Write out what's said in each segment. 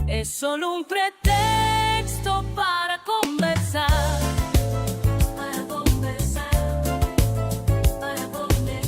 Es solo un pretexto para conversar. Para conversar. Para conversar.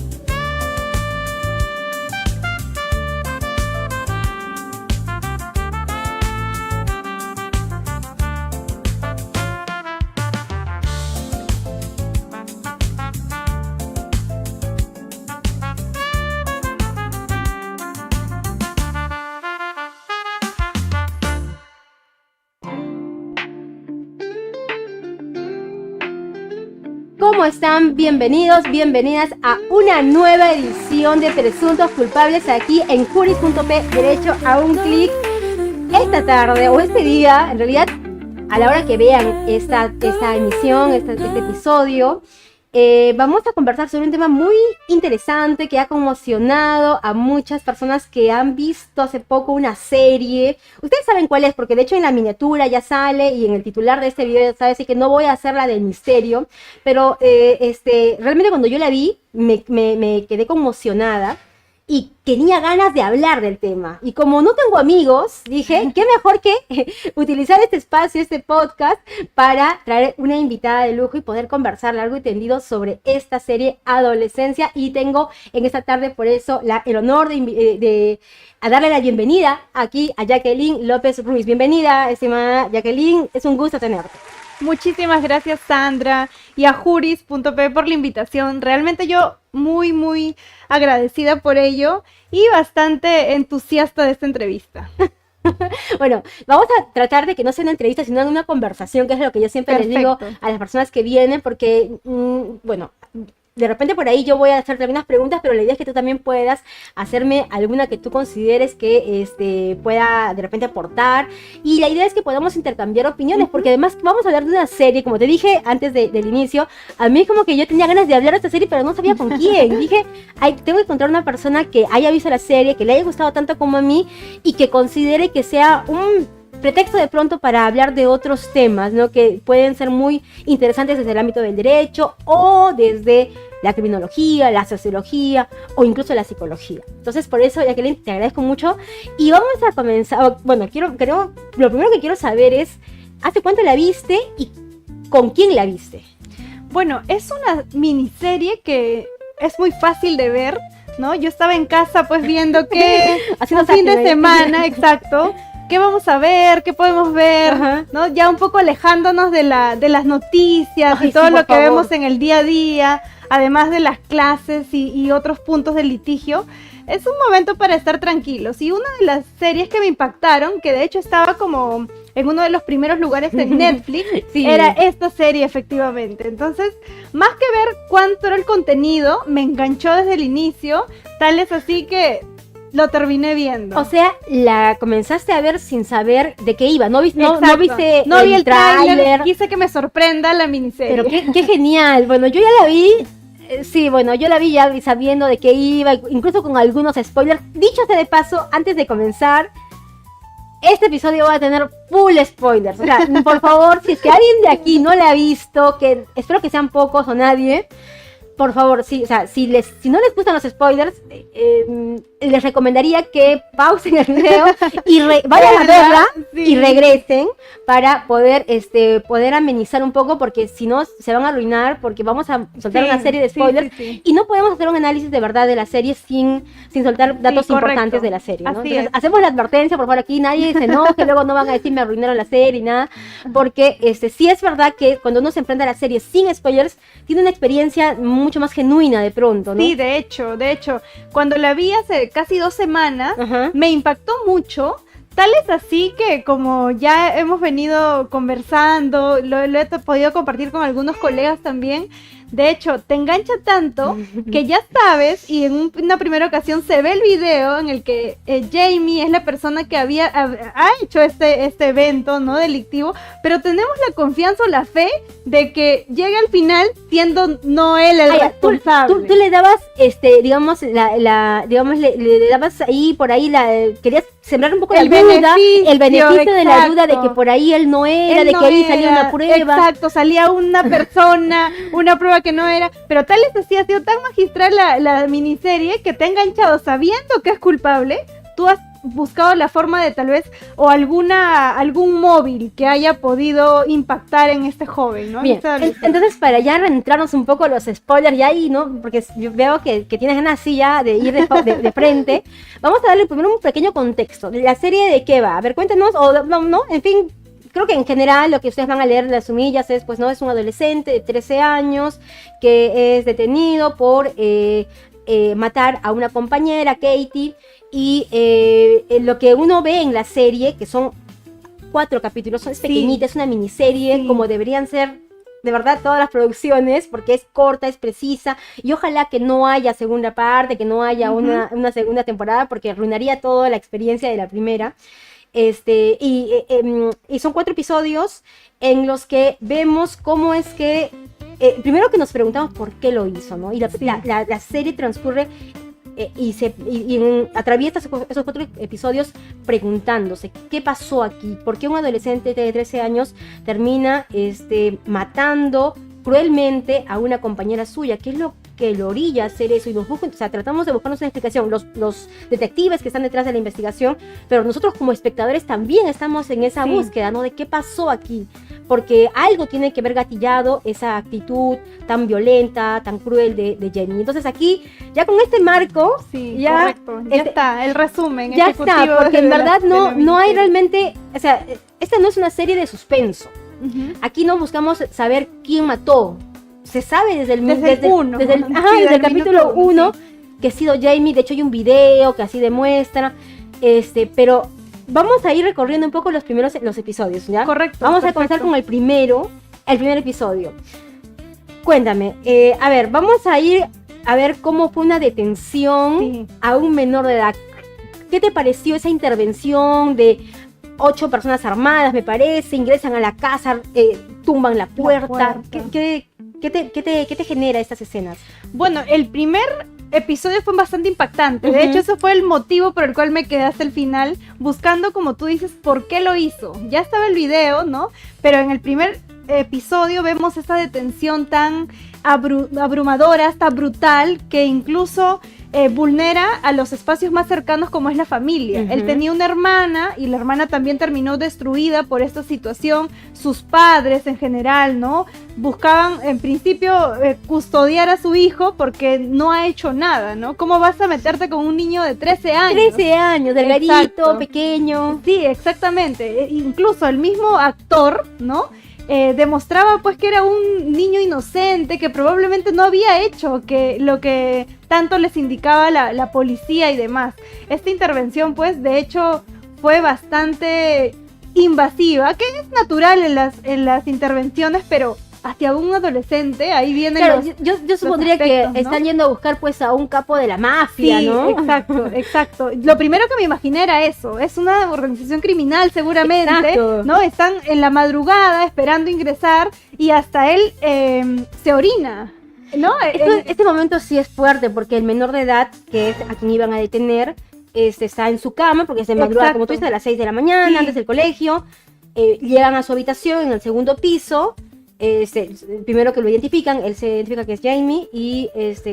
¿Cómo están? Bienvenidos, bienvenidas a una nueva edición de Presuntos Culpables aquí en Juris.p, derecho a un clic. Esta tarde o este día, en realidad, a la hora que vean esta emisión, este episodio, vamos a conversar sobre un tema muy interesante que ha conmocionado a muchas personas que han visto hace poco una serie. Ustedes saben cuál es, porque de hecho en la miniatura ya sale y en el titular de este video ya sabe, así que no voy a hacer la del misterio, pero realmente cuando yo la vi me quedé conmocionada y tenía ganas de hablar del tema. Y como no tengo amigos, dije, qué mejor que utilizar este espacio, este podcast, para traer una invitada de lujo y poder conversar largo y tendido sobre esta serie Adolescencia. Y tengo en esta tarde, por eso, el honor de darle la bienvenida aquí a Jacqueline López Ruiz. Bienvenida, estimada Jacqueline, es un gusto tenerte. Muchísimas gracias, Sandra, y a Juris.p por la invitación. Realmente yo muy agradecida por ello y bastante entusiasta de esta entrevista. Bueno, vamos a tratar de que no sea una entrevista, sino una conversación, que es lo que yo siempre les digo a las personas que vienen, porque, bueno, de repente por ahí yo voy a hacerte algunas preguntas, pero la idea es que tú también puedas hacerme alguna que tú consideres que pueda de repente aportar. Y la idea es que podamos intercambiar opiniones, porque además vamos a hablar de una serie, como te dije antes del inicio, a mí como que yo tenía ganas de hablar de esta serie, pero no sabía con quién. Dije, tengo que encontrar una persona que haya visto la serie, que le haya gustado tanto como a mí, y que considere que sea un pretexto de pronto para hablar de otros temas, ¿no? Que pueden ser muy interesantes desde el ámbito del derecho o desde la criminología, la sociología o incluso la psicología. Entonces, por eso, Jacqueline, te agradezco mucho y vamos a comenzar. Bueno, lo primero que quiero saber es, ¿hace cuánto la viste y con quién la viste? Bueno, es una miniserie que es muy fácil de ver, ¿no? Yo estaba en casa pues viendo que haciendo fin de semana, exacto. ¿Qué vamos a ver? ¿Qué podemos ver? Ajá. ¿No? Ya un poco alejándonos de las noticias y todo sí, lo que favor. vemos en el día a día, además de las clases y otros puntos de litigio. Es un momento para estar tranquilos. Y una de las series que me impactaron, que de hecho estaba como en uno de los primeros lugares de Netflix, sí, era esta serie efectivamente. Entonces, más que ver cuánto era el contenido, me enganchó desde el inicio, tal es así que lo terminé viendo. O sea, la comenzaste a ver sin saber de qué iba. No viste vi el tráiler. Quise que me sorprenda la miniserie. Pero qué genial. Bueno, yo ya la vi. Sí, bueno, yo la vi ya sabiendo de qué iba, incluso con algunos spoilers. Dicho sea de paso, antes de comenzar, este episodio va a tener full spoilers. O sea, por favor, si es que alguien de aquí no la ha visto, que espero que sean pocos o nadie, por favor, sí, o sea, si no les gustan los spoilers, les recomendaría que pausen el video y vayan a verla, sí, y regresen para poder amenizar un poco, porque si no se van a arruinar, porque vamos a soltar una serie de spoilers y no podemos hacer un análisis de verdad de la serie sin soltar datos importantes de la serie, ¿no? Entonces, hacemos la advertencia, por favor, aquí nadie se enoje, luego no van a decir me arruinaron la serie y nada, porque sí es verdad que cuando uno se enfrenta a la serie sin spoilers, tiene una experiencia mucho más genuina de pronto, ¿no? Sí, de hecho, cuando la vi hace casi 2 semanas, me impactó mucho. Tal es así que, como ya hemos venido conversando, lo he podido compartir con algunos colegas también. De hecho, te engancha tanto que ya sabes, y en una primera ocasión se ve el video en el que Jamie es la persona que ha hecho este evento, ¿no?, delictivo, pero tenemos la confianza o la fe de que llegue al final siendo no él el responsable. Tú le dabas, digamos, le dabas ahí, por ahí, querías sembrar un poco el beneficio de la duda de que por ahí él no era, de que ahí salía una prueba. Exacto, salía una persona, una prueba que no era, pero tal es así, ha sido tan magistral la miniserie que te ha enganchado sabiendo que es culpable. Tú has buscado la forma de tal vez, o algún móvil que haya podido impactar en este joven, ¿no? Bien, entonces para ya entrarnos un poco los spoilers ya ahí, ¿no? Porque yo veo que tienes ganas así ya de ir de frente. Vamos a darle primero un pequeño contexto. ¿La serie de qué va? A ver, cuéntenos, o no, en fin, creo que en general lo que ustedes van a leer de las sumillas es, pues, ¿no? Es un adolescente de 13 años que es detenido por matar a una compañera, Katie, y lo que uno ve en la serie, que son 4 capítulos, es pequeñita, es una miniserie, como deberían ser de verdad todas las producciones, porque es corta, es precisa, y ojalá que no haya segunda parte, que no haya una segunda temporada, porque arruinaría toda la experiencia de la primera. Y son 4 episodios en los que vemos cómo es que primero que nos preguntamos por qué lo hizo, ¿no? Y la serie transcurre atraviesa esos 4 episodios preguntándose qué pasó aquí, por qué un adolescente de 13 años termina matando cruelmente a una compañera suya, qué es lo que lo orilla a hacer eso, y nos buscan, o sea, tratamos de buscarnos una explicación, los detectives que están detrás de la investigación, pero nosotros como espectadores también estamos en esa búsqueda, ¿no? De qué pasó aquí, porque algo tiene que haber gatillado esa actitud tan violenta, tan cruel de Jamie. Entonces aquí, ya con este marco, ya está, el resumen ya está, porque en verdad no hay realmente, o sea, esta no es una serie de suspenso. Aquí no buscamos saber quién mató. Se sabe desde el capítulo 1 que ha sido Jamie. De hecho hay un video que así demuestra, pero vamos a ir recorriendo un poco los episodios, ¿ya? Correcto. Vamos a comenzar con el primer episodio. Cuéntame, a ver, vamos a ir a ver cómo fue una detención a un menor de edad. ¿Qué te pareció esa intervención de 8 personas armadas, me parece, ingresan a la casa, tumban la puerta? ¿Qué te genera estas escenas? Bueno, el primer episodio fue bastante impactante. De hecho, ese fue el motivo por el cual me quedé hasta el final, buscando, como tú dices, por qué lo hizo. Ya estaba el video, ¿no? Pero en el primer episodio vemos esta detención tan abrumadora, hasta brutal, que incluso vulnera a los espacios más cercanos como es la familia. Él tenía una hermana y la hermana también terminó destruida por esta situación. Sus padres en general, ¿no? Buscaban en principio custodiar a su hijo porque no ha hecho nada, ¿no? ¿Cómo vas a meterte con un niño de 13 años? 13 años, delgadito, pequeño. Sí, exactamente. Incluso el mismo actor, ¿no? Demostraba pues que era un niño inocente que probablemente no había hecho lo que tanto les indicaba la policía y demás. Esta intervención pues de hecho fue bastante invasiva, que es natural en las intervenciones, pero hacia un adolescente, ahí vienen yo supondría aspectos, que están yendo a buscar pues a un capo de la mafia, ¿no? Exacto. Lo primero que me imaginé era eso, es una organización criminal seguramente, ¿no? Están en la madrugada esperando ingresar y hasta él se orina, ¿no? Este momento sí es fuerte porque el menor de edad, que es a quien iban a detener, está en su cama porque es de madrugada, como tú dices, a las 6 de la mañana, antes del colegio. Llegan a su habitación en el segundo piso. Primero que lo identifican, él se identifica que es Jamie, y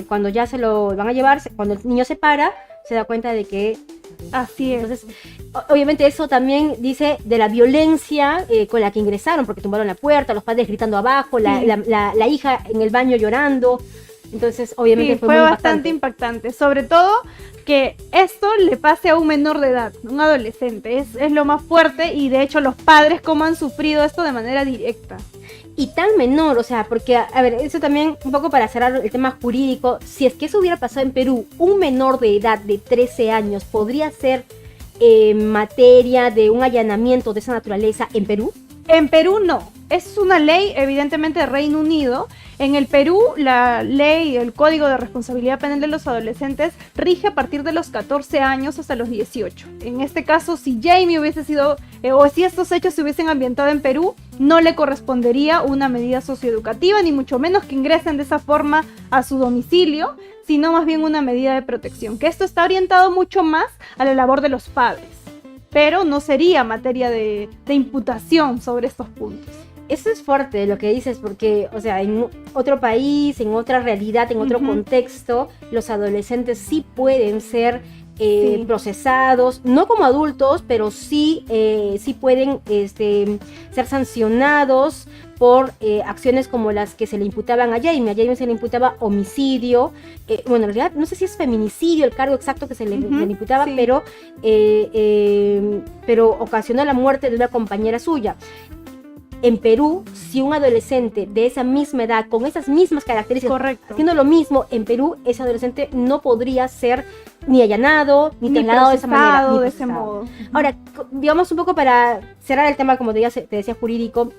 cuando ya se lo van a llevar, cuando el niño se para, se da cuenta de que así es. Entonces, obviamente eso también dice de la violencia con la que ingresaron, porque tumbaron la puerta, los padres gritando abajo, la hija en el baño llorando. Entonces, obviamente fue muy bastante impactante. Sobre todo que esto le pase a un menor de edad, un adolescente. Es lo más fuerte, y de hecho los padres cómo han sufrido esto de manera directa. Y tan menor, o sea, porque, a ver, eso también un poco para cerrar el tema jurídico, si es que eso hubiera pasado en Perú, un menor de edad de 13 años podría ser materia de un allanamiento de esa naturaleza en Perú. En Perú no, es una ley evidentemente de Reino Unido. En el Perú la ley, el Código de Responsabilidad Penal de los Adolescentes rige a partir de los 14 años hasta los 18. En este caso, si Jamie hubiese sido, o si estos hechos se hubiesen ambientado en Perú, no le correspondería una medida socioeducativa, ni mucho menos que ingresen de esa forma a su domicilio, sino más bien una medida de protección, que esto está orientado mucho más a la labor de los padres, pero no sería materia de imputación sobre estos puntos. Eso es fuerte lo que dices, porque, o sea, en otro país, en otra realidad, en otro contexto, los adolescentes sí pueden ser Sí. procesados, no como adultos, pero sí, sí pueden ser sancionados por acciones como las que se le imputaban a Jamie. A Jamie se le imputaba homicidio, bueno, en realidad no sé si es feminicidio el cargo exacto que se le imputaba, sí. pero ocasionó la muerte de una compañera suya. En Perú, si un adolescente de esa misma edad, con esas mismas características, Correcto. haciendo lo mismo, en Perú, ese adolescente no podría ser ni allanado, ni trasladado de esa manera. procesado ni de ese procesado. modo. Ahora, digamos un poco para cerrar el tema, como te decía, jurídico,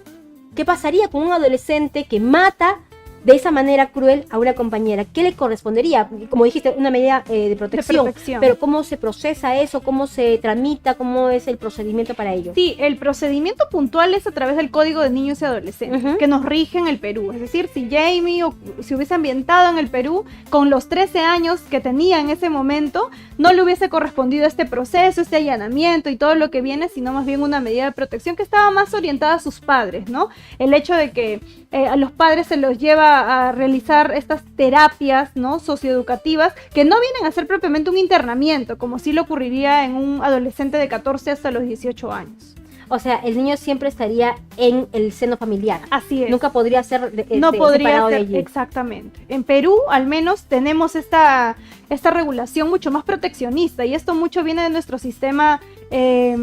¿qué pasaría con un adolescente que mata de esa manera cruel a una compañera? ¿Qué le correspondería? Como dijiste, una medida de protección. Pero ¿cómo se procesa eso? ¿Cómo se tramita? ¿Cómo es el procedimiento para ello? Sí, el procedimiento puntual es a través del Código de Niños y Adolescentes, que nos rige en el Perú. Es decir, si Jamie se hubiese ambientado en el Perú con los 13 años que tenía en ese momento, no le hubiese correspondido este proceso, este allanamiento y todo lo que viene, sino más bien una medida de protección que estaba más orientada a sus padres, ¿no? El hecho de que a los padres se los lleva a realizar estas terapias, ¿no?, socioeducativas, que no vienen a ser propiamente un internamiento, como sí le ocurriría en un adolescente de 14 hasta los 18 años. O sea, el niño siempre estaría en el seno familiar. Así es. Nunca podría ser no podría separado ser, de allí. exactamente. En Perú, al menos, tenemos esta regulación mucho más proteccionista, y esto mucho viene de nuestro sistema, que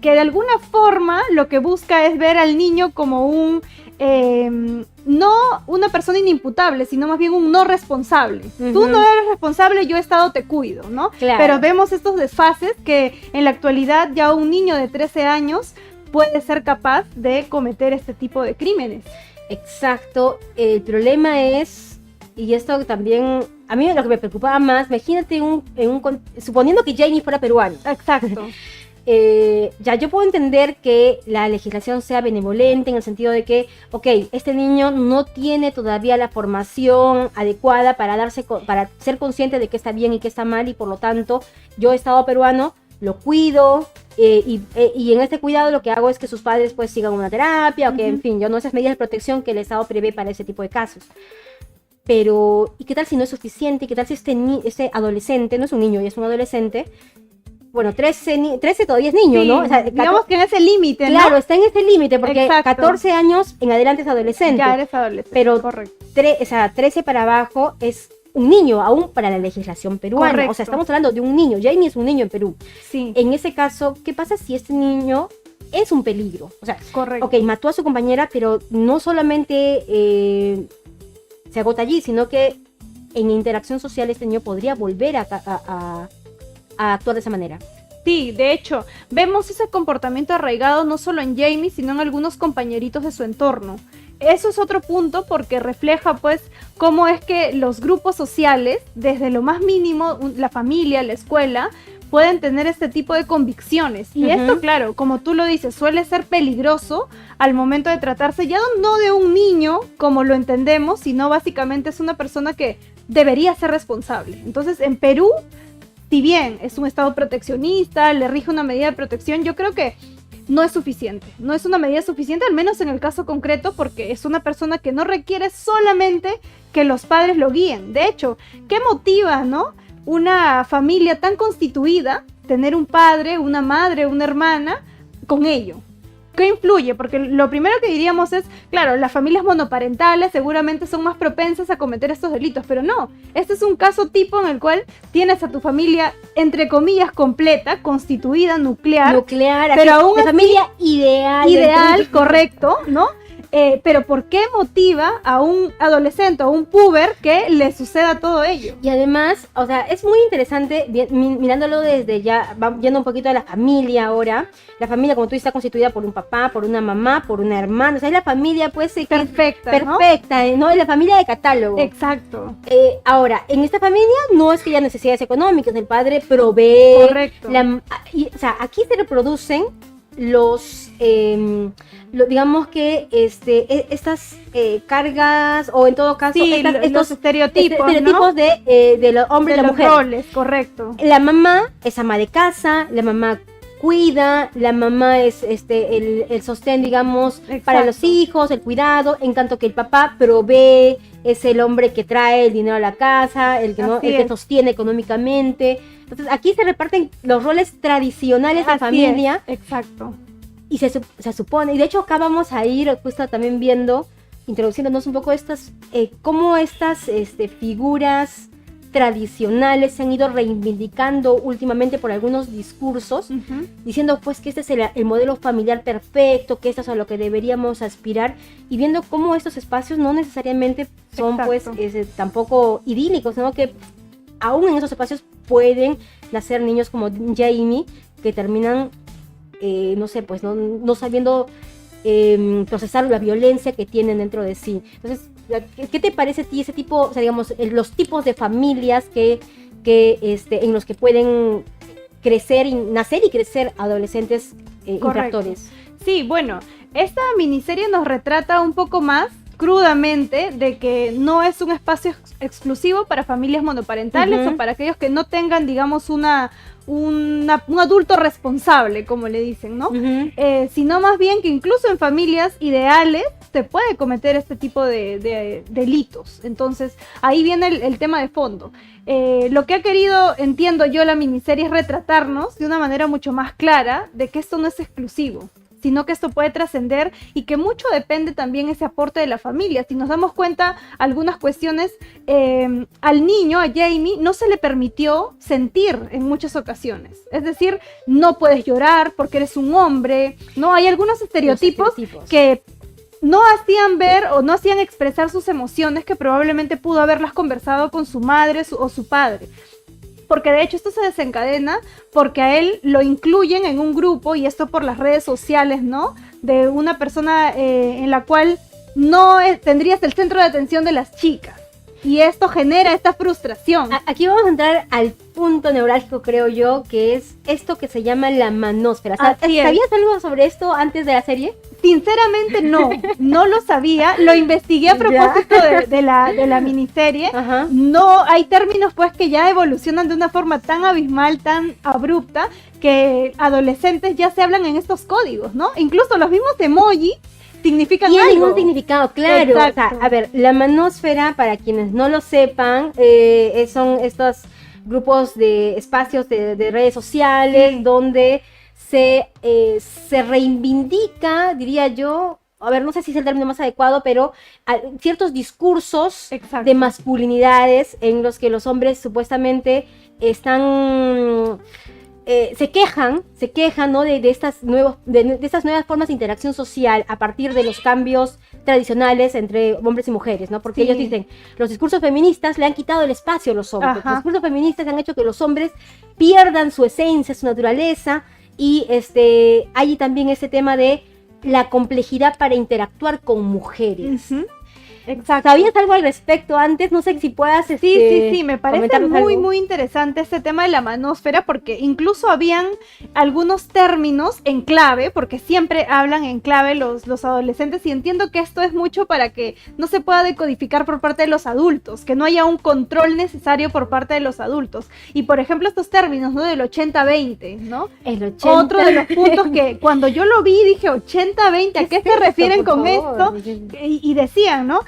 de alguna forma lo que busca es ver al niño como no una persona inimputable, sino más bien un no responsable. Tú no eres responsable, yo Estado te cuido, ¿no? Claro. Pero vemos estos desfases que en la actualidad ya un niño de 13 años puede ser capaz de cometer este tipo de crímenes. Exacto. El problema es, y esto también, a mí lo que me preocupaba más, imagínate suponiendo que Jamie fuera peruano. Exacto. Ya yo puedo entender que la legislación sea benevolente en el sentido de que, ok, este niño no tiene todavía la formación adecuada para ser consciente de qué está bien y qué está mal, y por lo tanto yo, Estado peruano, lo cuido, y en este cuidado lo que hago es que sus padres pues sigan una terapia, o que en fin, yo no, esas medidas de protección que el Estado prevé para ese tipo de casos. Pero, ¿y qué tal si no es suficiente? ¿Y qué tal si este adolescente, no es un niño, y es un adolescente? Bueno, 13 todavía es niño, Sí, ¿no? O sea, digamos que en ese límite, ¿no? Claro, está en ese límite, porque Exacto. 14 años en adelante es adolescente. Ya eres adolescente, pero correcto. 13 para abajo es un niño, aún para la legislación peruana. Correcto. O sea, estamos hablando de un niño. Jamie es un niño en Perú. Sí, En ese caso, ¿qué pasa si este niño es un peligro? O sea, correcto. ok, mató a su compañera, pero no solamente se agota allí, sino que en interacción social este niño podría volver a actuar de esa manera. Sí, de hecho, vemos ese comportamiento arraigado no solo en Jamie, sino en algunos compañeritos de su entorno. Eso es otro punto porque refleja pues cómo es que los grupos sociales, desde lo más mínimo, la familia, la escuela, pueden tener este tipo de convicciones. Y esto, claro, como tú lo dices, suele ser peligroso al momento de tratarse ya no de un niño, como lo entendemos, sino básicamente es una persona que debería ser responsable. Entonces, en Perú, si bien es un Estado proteccionista, le rige una medida de protección, yo creo que no es suficiente. No es una medida suficiente, al menos en el caso concreto, porque es una persona que no requiere solamente que los padres lo guíen. De hecho, ¿qué motiva, no? Una familia tan constituida, tener un padre, una madre, una hermana, con ello. ¿Qué influye? Porque lo primero que diríamos es, claro, las familias monoparentales seguramente son más propensas a cometer estos delitos, pero no. Este es un caso tipo en el cual tienes a tu familia, entre comillas, completa, constituida, nuclear, pero aún la así, familia ideal, correcto, ¿no? Pero ¿por qué motiva a un adolescente o un puber que le suceda todo ello? Y además, o sea, es muy interesante mirándolo desde ya, yendo un poquito a la familia ahora. La familia, como tú dices, está constituida por un papá, por una mamá, por una hermana. O sea, es la familia, pues, Perfecta, ¿no? Es la familia de catálogo. Exacto. Ahora, en esta familia no es que haya necesidades económicas, el padre provee. Correcto. O sea, aquí se reproducen digamos que estas cargas, o en todo caso Sí, los estereotipos, ¿no? de hombre y la mujer. Los roles, correcto. La mamá es ama de casa, la mamá cuida, la mamá es el sostén, digamos, para los hijos, el cuidado, en tanto que el papá provee, es el hombre que trae el dinero a la casa, el que sostiene económicamente. Entonces aquí se reparten los roles tradicionales de Así familia. es, exacto. Y se supone, y de hecho acá vamos a ir justo también viendo, introduciéndonos un poco estas, cómo estas figuras tradicionales se han ido reivindicando últimamente por algunos discursos, diciendo pues que este es el modelo familiar perfecto, que esto es a lo que deberíamos aspirar, y viendo cómo estos espacios no necesariamente son pues tampoco idílicos, ¿no? Que aún en esos espacios pueden nacer niños como Jamie, que terminan, no sé, pues no sabiendo procesar la violencia que tienen dentro de sí. Entonces, ¿qué te parece a ti ese tipo, o sea, digamos, los tipos de familias que en los que pueden nacer y crecer adolescentes infractores? Sí, bueno, esta miniserie nos retrata un poco más crudamente de que no es un espacio exclusivo para familias monoparentales o para aquellos que no tengan, digamos, un adulto responsable, como le dicen, ¿no? Sino más bien que incluso en familias ideales se puede cometer este tipo de delitos. Entonces, ahí viene el tema de fondo. Lo que ha querido, entiendo yo, la miniserie es retratarnos de una manera mucho más clara de que esto no es exclusivo, sino que esto puede trascender y que mucho depende también ese aporte de la familia. Si nos damos cuenta, algunas cuestiones, al niño, a Jamie, no se le permitió sentir en muchas ocasiones. Es decir, no puedes llorar porque eres un hombre, ¿no? Hay algunos estereotipos que no hacían ver o no hacían expresar sus emociones que probablemente pudo haberlas conversado con su madre o su padre. Porque de hecho esto se desencadena porque a él lo incluyen en un grupo, y esto por las redes sociales, ¿no? De una persona en la cual no tendrías el centro de atención de las chicas. Y esto genera esta frustración. Aquí vamos a entrar al punto neurálgico, creo yo, que es esto que se llama la manósfera. ¿Sabías algo sobre esto antes de la serie? Sinceramente no lo sabía, lo investigué a propósito de la miniserie. No, hay términos pues que ya evolucionan de una forma tan abismal, tan abrupta, que adolescentes ya se hablan en estos códigos, ¿no? Incluso los mismos emoji significan algo. Tiene un significado, claro. O sea, a ver, la manósfera, para quienes no lo sepan, son estos grupos de espacios de redes sociales donde se reivindica, diría yo, a ver, no sé si es el término más adecuado, pero ciertos discursos de masculinidades en los que los hombres supuestamente están... se quejan, ¿no? de estas nuevas formas de interacción social a partir de los cambios tradicionales entre hombres y mujeres, ¿no? Porque ellos dicen, los discursos feministas le han quitado el espacio a los hombres. Los discursos feministas han hecho que los hombres pierdan su esencia, su naturaleza, y hay también ese tema de la complejidad para interactuar con mujeres. Exacto. ¿Sabías algo al respecto antes? No sé si puedas Sí, me parece muy interesante este tema de la manósfera, porque incluso habían algunos términos en clave, porque siempre hablan en clave los adolescentes, y entiendo que esto es mucho para que no se pueda decodificar por parte de los adultos, que no haya un control necesario por parte de los adultos. Y por ejemplo estos términos, ¿no? Del 80-20, ¿no? El 80. Otro de los puntos que cuando yo lo vi dije, 80-20, ¿a qué se refieren con esto? Y decían, ¿no?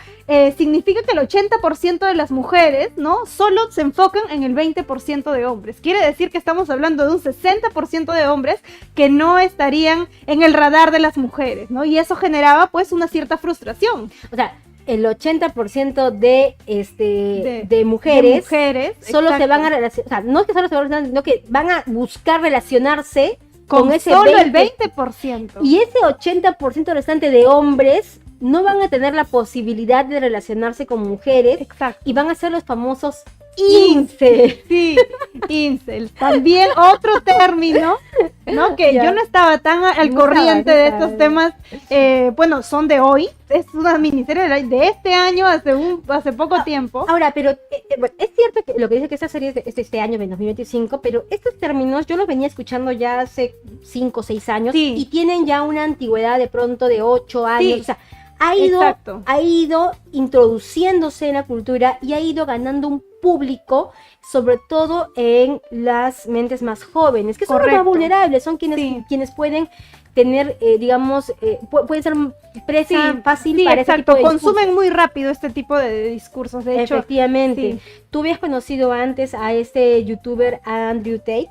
Significa que el 80% de las mujeres, ¿no? Solo se enfocan en el 20% de hombres. Quiere decir que estamos hablando de un 60% de hombres que no estarían en el radar de las mujeres, ¿no? Y eso generaba pues una cierta frustración. O sea, el 80% de mujeres solo se van a relacionar, o sea, no es que solo se van a relacionar, sino que van a buscar relacionarse con ese solo 20%. El 20%. Y ese 80% restante de hombres no van a tener la posibilidad de relacionarse con mujeres. Exacto. Y van a ser los famosos incel. Sí, incel. También otro término, ¿no? Que yo no estaba tan al corriente de estos temas. Bueno, son de hoy. Es una miniserie de este año, hace poco tiempo. Ahora, pero es cierto que lo que dice que esta serie es de este año, de 2025, pero estos términos yo los venía escuchando ya hace 5 o 6 años y tienen ya una antigüedad de pronto de 8 años. Sí. O sea, ha ido introduciéndose en la cultura y ha ido ganando un público, sobre todo en las mentes más jóvenes, que son los más Correcto. vulnerables, son quienes, Sí. quienes pueden tener, digamos, pueden ser presa fácil sí, para ese exacto. tipo de discursos. Consumen muy rápido este tipo de discursos. De hecho, Efectivamente. sí. ¿Tú habías conocido antes a este youtuber Andrew Tate?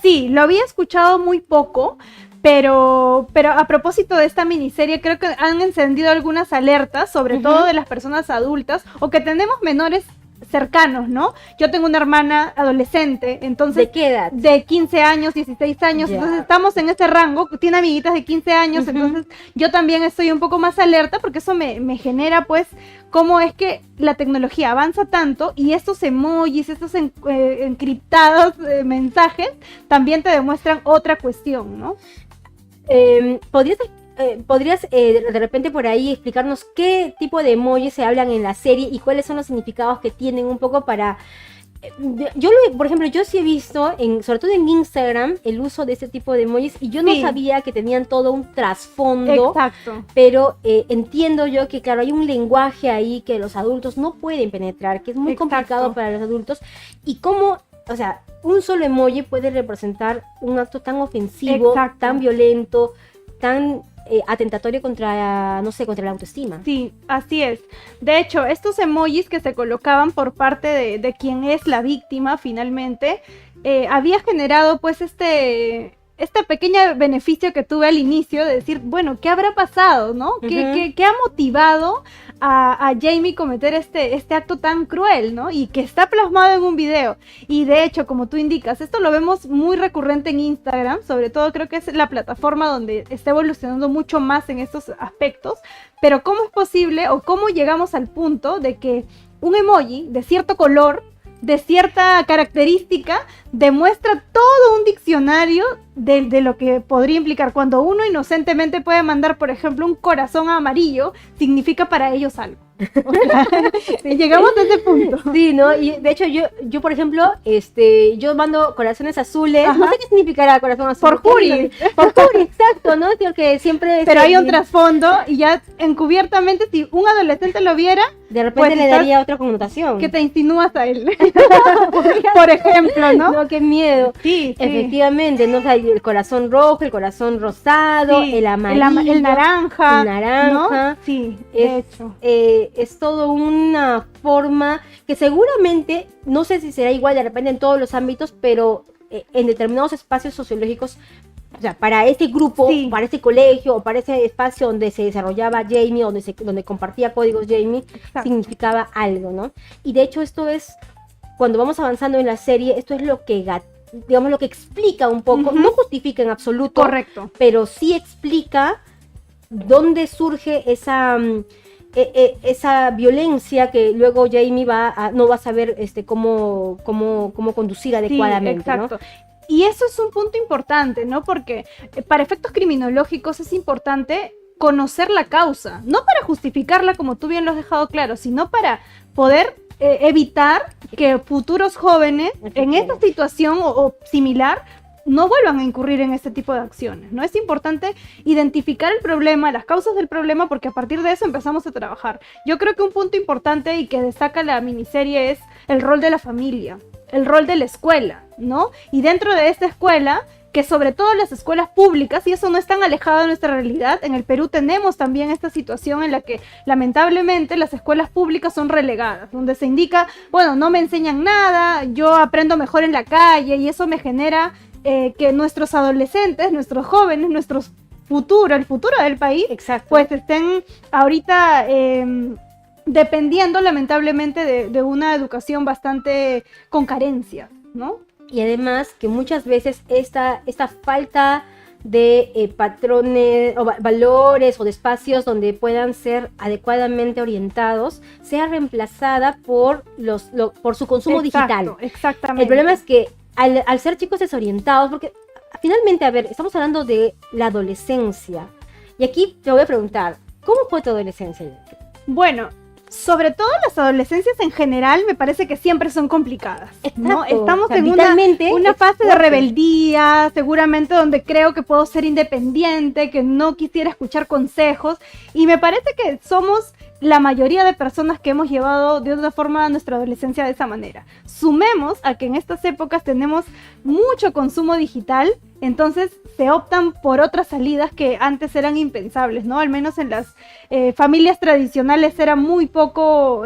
Sí, lo había escuchado muy poco, pero a propósito de esta miniserie, creo que han encendido algunas alertas, sobre Ujú. todo de las personas adultas, o que tenemos menores cercanos, ¿no? Yo tengo una hermana adolescente, entonces ¿De qué edad? de 15 años, 16 años, Ya. entonces estamos en ese rango, tiene amiguitas de 15 años, Ujú. entonces yo también estoy un poco más alerta porque eso me genera pues cómo es que la tecnología avanza tanto y estos emojis, estos encriptados mensajes también te demuestran otra cuestión, ¿no? ¿Podrías de repente por ahí explicarnos qué tipo de emojis se hablan en la serie y cuáles son los significados que tienen un poco para... por ejemplo, yo sí he visto, sobre todo en Instagram, el uso de este tipo de emojis y yo no Sí. sabía que tenían todo un trasfondo, Exacto. pero entiendo yo que, claro, hay un lenguaje ahí que los adultos no pueden penetrar, que es muy Exacto. complicado para los adultos y cómo, o sea, un solo emoji puede representar un acto tan ofensivo, Exacto. tan violento, tan atentatorio contra, no sé, contra la autoestima. Sí, así es. De hecho, estos emojis que se colocaban por parte de quien es la víctima finalmente, había generado pues este pequeño beneficio que tuve al inicio de decir, bueno, ¿qué habrá pasado, no? ¿Qué ha motivado a Jamie cometer este acto tan cruel, ¿no? Y que está plasmado en un video. Y de hecho, como tú indicas, esto lo vemos muy recurrente en Instagram, sobre todo creo que es la plataforma donde está evolucionando mucho más en estos aspectos. Pero ¿cómo es posible o cómo llegamos al punto de que un emoji de cierto color, de cierta característica, demuestra todo un diccionario de lo que podría implicar? Cuando uno inocentemente puede mandar, por ejemplo, un corazón amarillo, significa para ellos algo. O sea, llegamos a ese punto. Sí, ¿no? Y de hecho yo por ejemplo, yo mando corazones azules, Ajá. no sé qué significará corazón azul. Por Juri. Por Juri, exacto, ¿no? Porque siempre... Pero hay un trasfondo y ya encubiertamente, si un adolescente lo viera, De repente pues le estás- daría otra connotación. que te insinúas a él. Por ejemplo, ¿no? No, qué miedo. Sí, sí. Efectivamente, ¿no? O sea, el corazón rojo, el corazón rosado, Sí, el amarillo, el naranja. el naranja. ¿no? Sí, de hecho. Es todo una forma que seguramente, no sé si será igual de repente en todos los ámbitos, pero en determinados espacios sociológicos, o sea, para este grupo, Sí. para este colegio o para ese espacio donde se desarrollaba Jamie, donde compartía códigos Jamie, Exacto. significaba algo, ¿no? Y de hecho esto es, cuando vamos avanzando en la serie, esto es lo que, digamos, lo que explica un poco, Ujú. no justifica en absoluto, Correcto. pero sí explica dónde surge esa violencia que luego Jamie no va a saber cómo conducir adecuadamente, Sí, exacto. Y eso es un punto importante, ¿no? Porque para efectos criminológicos es importante conocer la causa, no para justificarla como tú bien lo has dejado claro, sino para poder evitar que futuros jóvenes en esta situación o similar no vuelvan a incurrir en este tipo de acciones, ¿no? Es importante identificar el problema, las causas del problema, porque a partir de eso empezamos a trabajar. Yo creo que un punto importante y que destaca la miniserie es el rol de la familia, el rol de la escuela, ¿no? Y dentro de esta escuela, que sobre todo las escuelas públicas, y eso no es tan alejado de nuestra realidad, en el Perú tenemos también esta situación en la que lamentablemente las escuelas públicas son relegadas, donde se indica, bueno, no me enseñan nada, yo aprendo mejor en la calle, y eso me genera que nuestros adolescentes, nuestros jóvenes, el futuro del país, Exacto. pues estén ahorita dependiendo lamentablemente de una educación bastante con carencias, ¿no? Y además que muchas veces esta falta de patrones o valores o de espacios donde puedan ser adecuadamente orientados sea reemplazada por su consumo digital. Exactamente. El problema es que al ser chicos desorientados, porque finalmente, a ver, estamos hablando de la adolescencia. Y aquí te voy a preguntar, ¿cómo fue tu adolescencia? Bueno, sobre todo las adolescencias en general, me parece que siempre son complicadas, ¿no? Exacto. Estamos O sea, en vitalmente una es fase de fuerte. rebeldía, seguramente donde creo que puedo ser independiente, que no quisiera escuchar consejos, y me parece que somos la mayoría de personas que hemos llevado de otra forma nuestra adolescencia de esa manera. Sumemos a que en estas épocas tenemos mucho consumo digital, entonces se optan por otras salidas que antes eran impensables, ¿no? Al menos en las familias tradicionales era muy poco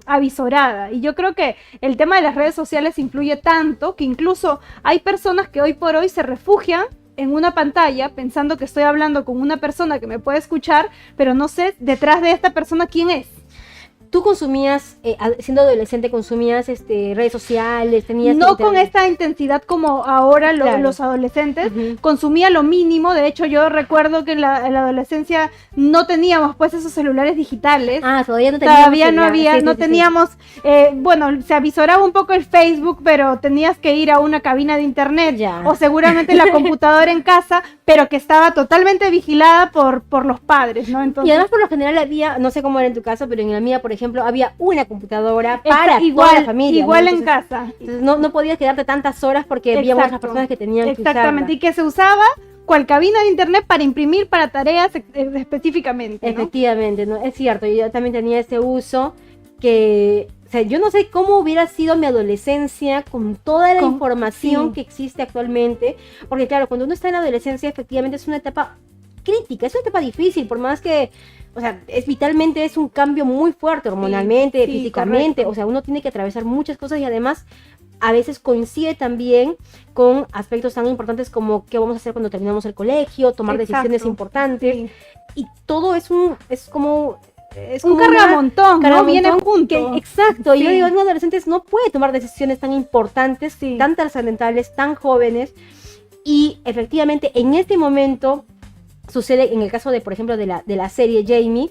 avisorada. Y yo creo que el tema de las redes sociales influye tanto que incluso hay personas que hoy por hoy se refugian en una pantalla pensando que estoy hablando con una persona que me puede escuchar, pero no sé detrás de esta persona quién es. ¿Tú consumías, siendo adolescente, consumías redes sociales? Tenías No internet? con esta intensidad como ahora Claro. los adolescentes, Ujú. consumía lo mínimo. De hecho, yo recuerdo que en la adolescencia no teníamos pues esos celulares digitales. Ah, todavía no teníamos. Todavía no celular. había, Sí, sí, no sí, sí. teníamos, bueno, se avisoraba un poco el Facebook, pero tenías que ir a una cabina de internet, Ya. o seguramente la computadora en casa, pero que estaba totalmente vigilada por los padres, ¿no? Y Entonces, además por lo general había, no sé cómo era en tu caso, pero en la mía, por ejemplo, había una computadora está para igual, toda la familia. igual ¿no? en Entonces, casa. entonces no podías quedarte tantas horas porque había otras personas que tenían que Exactamente, usarla. y que se usaba cual cabina de internet para imprimir para tareas específicamente, ¿no? Efectivamente, ¿no? Es cierto, yo también tenía ese uso que, o sea, yo no sé cómo hubiera sido mi adolescencia con toda la información sí. que existe actualmente, porque claro, cuando uno está en la adolescencia efectivamente es una etapa crítica, es una etapa difícil, por más que, o sea, vitalmente es un cambio muy fuerte hormonalmente, sí, físicamente, correcto. o sea, uno tiene que atravesar muchas cosas y además a veces coincide también con aspectos tan importantes como qué vamos a hacer cuando terminamos el colegio, tomar Exacto. decisiones importantes, Sí. y todo es como Un cargamontón, ¿no? cargamontón Viene junto. que- exacto, y yo Sí. digo, un adolescente no puede tomar decisiones tan importantes, Sí. tan trascendentales, tan jóvenes, y efectivamente en este momento sucede en el caso de, por ejemplo, de la serie Jamie,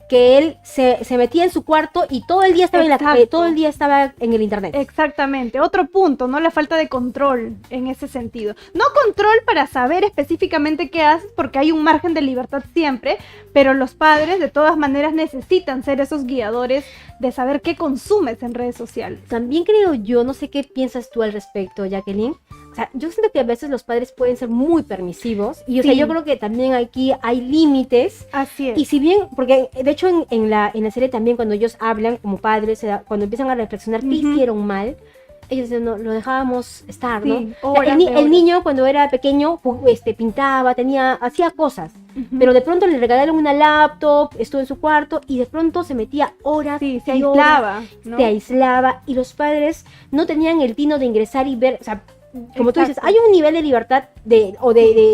que él se metía en su cuarto y todo el día estaba Exacto. todo el día estaba en el internet. Exactamente, otro punto, ¿no? La falta de control en ese sentido. No control para saber específicamente qué haces, porque hay un margen de libertad siempre, pero los padres de todas maneras necesitan ser esos guiadores de saber qué consumes en redes sociales. También creo yo, no sé qué piensas tú al respecto, Jacqueline. O sea, yo siento que a veces los padres pueden ser muy permisivos y, o sea, Sí. yo creo que también aquí hay límites. Así es. Y si bien, porque de hecho en la serie también cuando ellos hablan como padres, cuando empiezan a reflexionar qué Ujú. hicieron mal, ellos dicen, no, lo dejábamos estar, Sí, ¿no? O sea, horas el de horas. niño cuando era pequeño pintaba, hacía cosas, Ujú. pero de pronto le regalaron una laptop, estuvo en su cuarto y de pronto se metía horas Sí, se y horas, aislaba, ¿no? se aislaba y los padres no tenían el tino de ingresar y ver, o sea, como tú dices, Exacto. hay un nivel de libertad de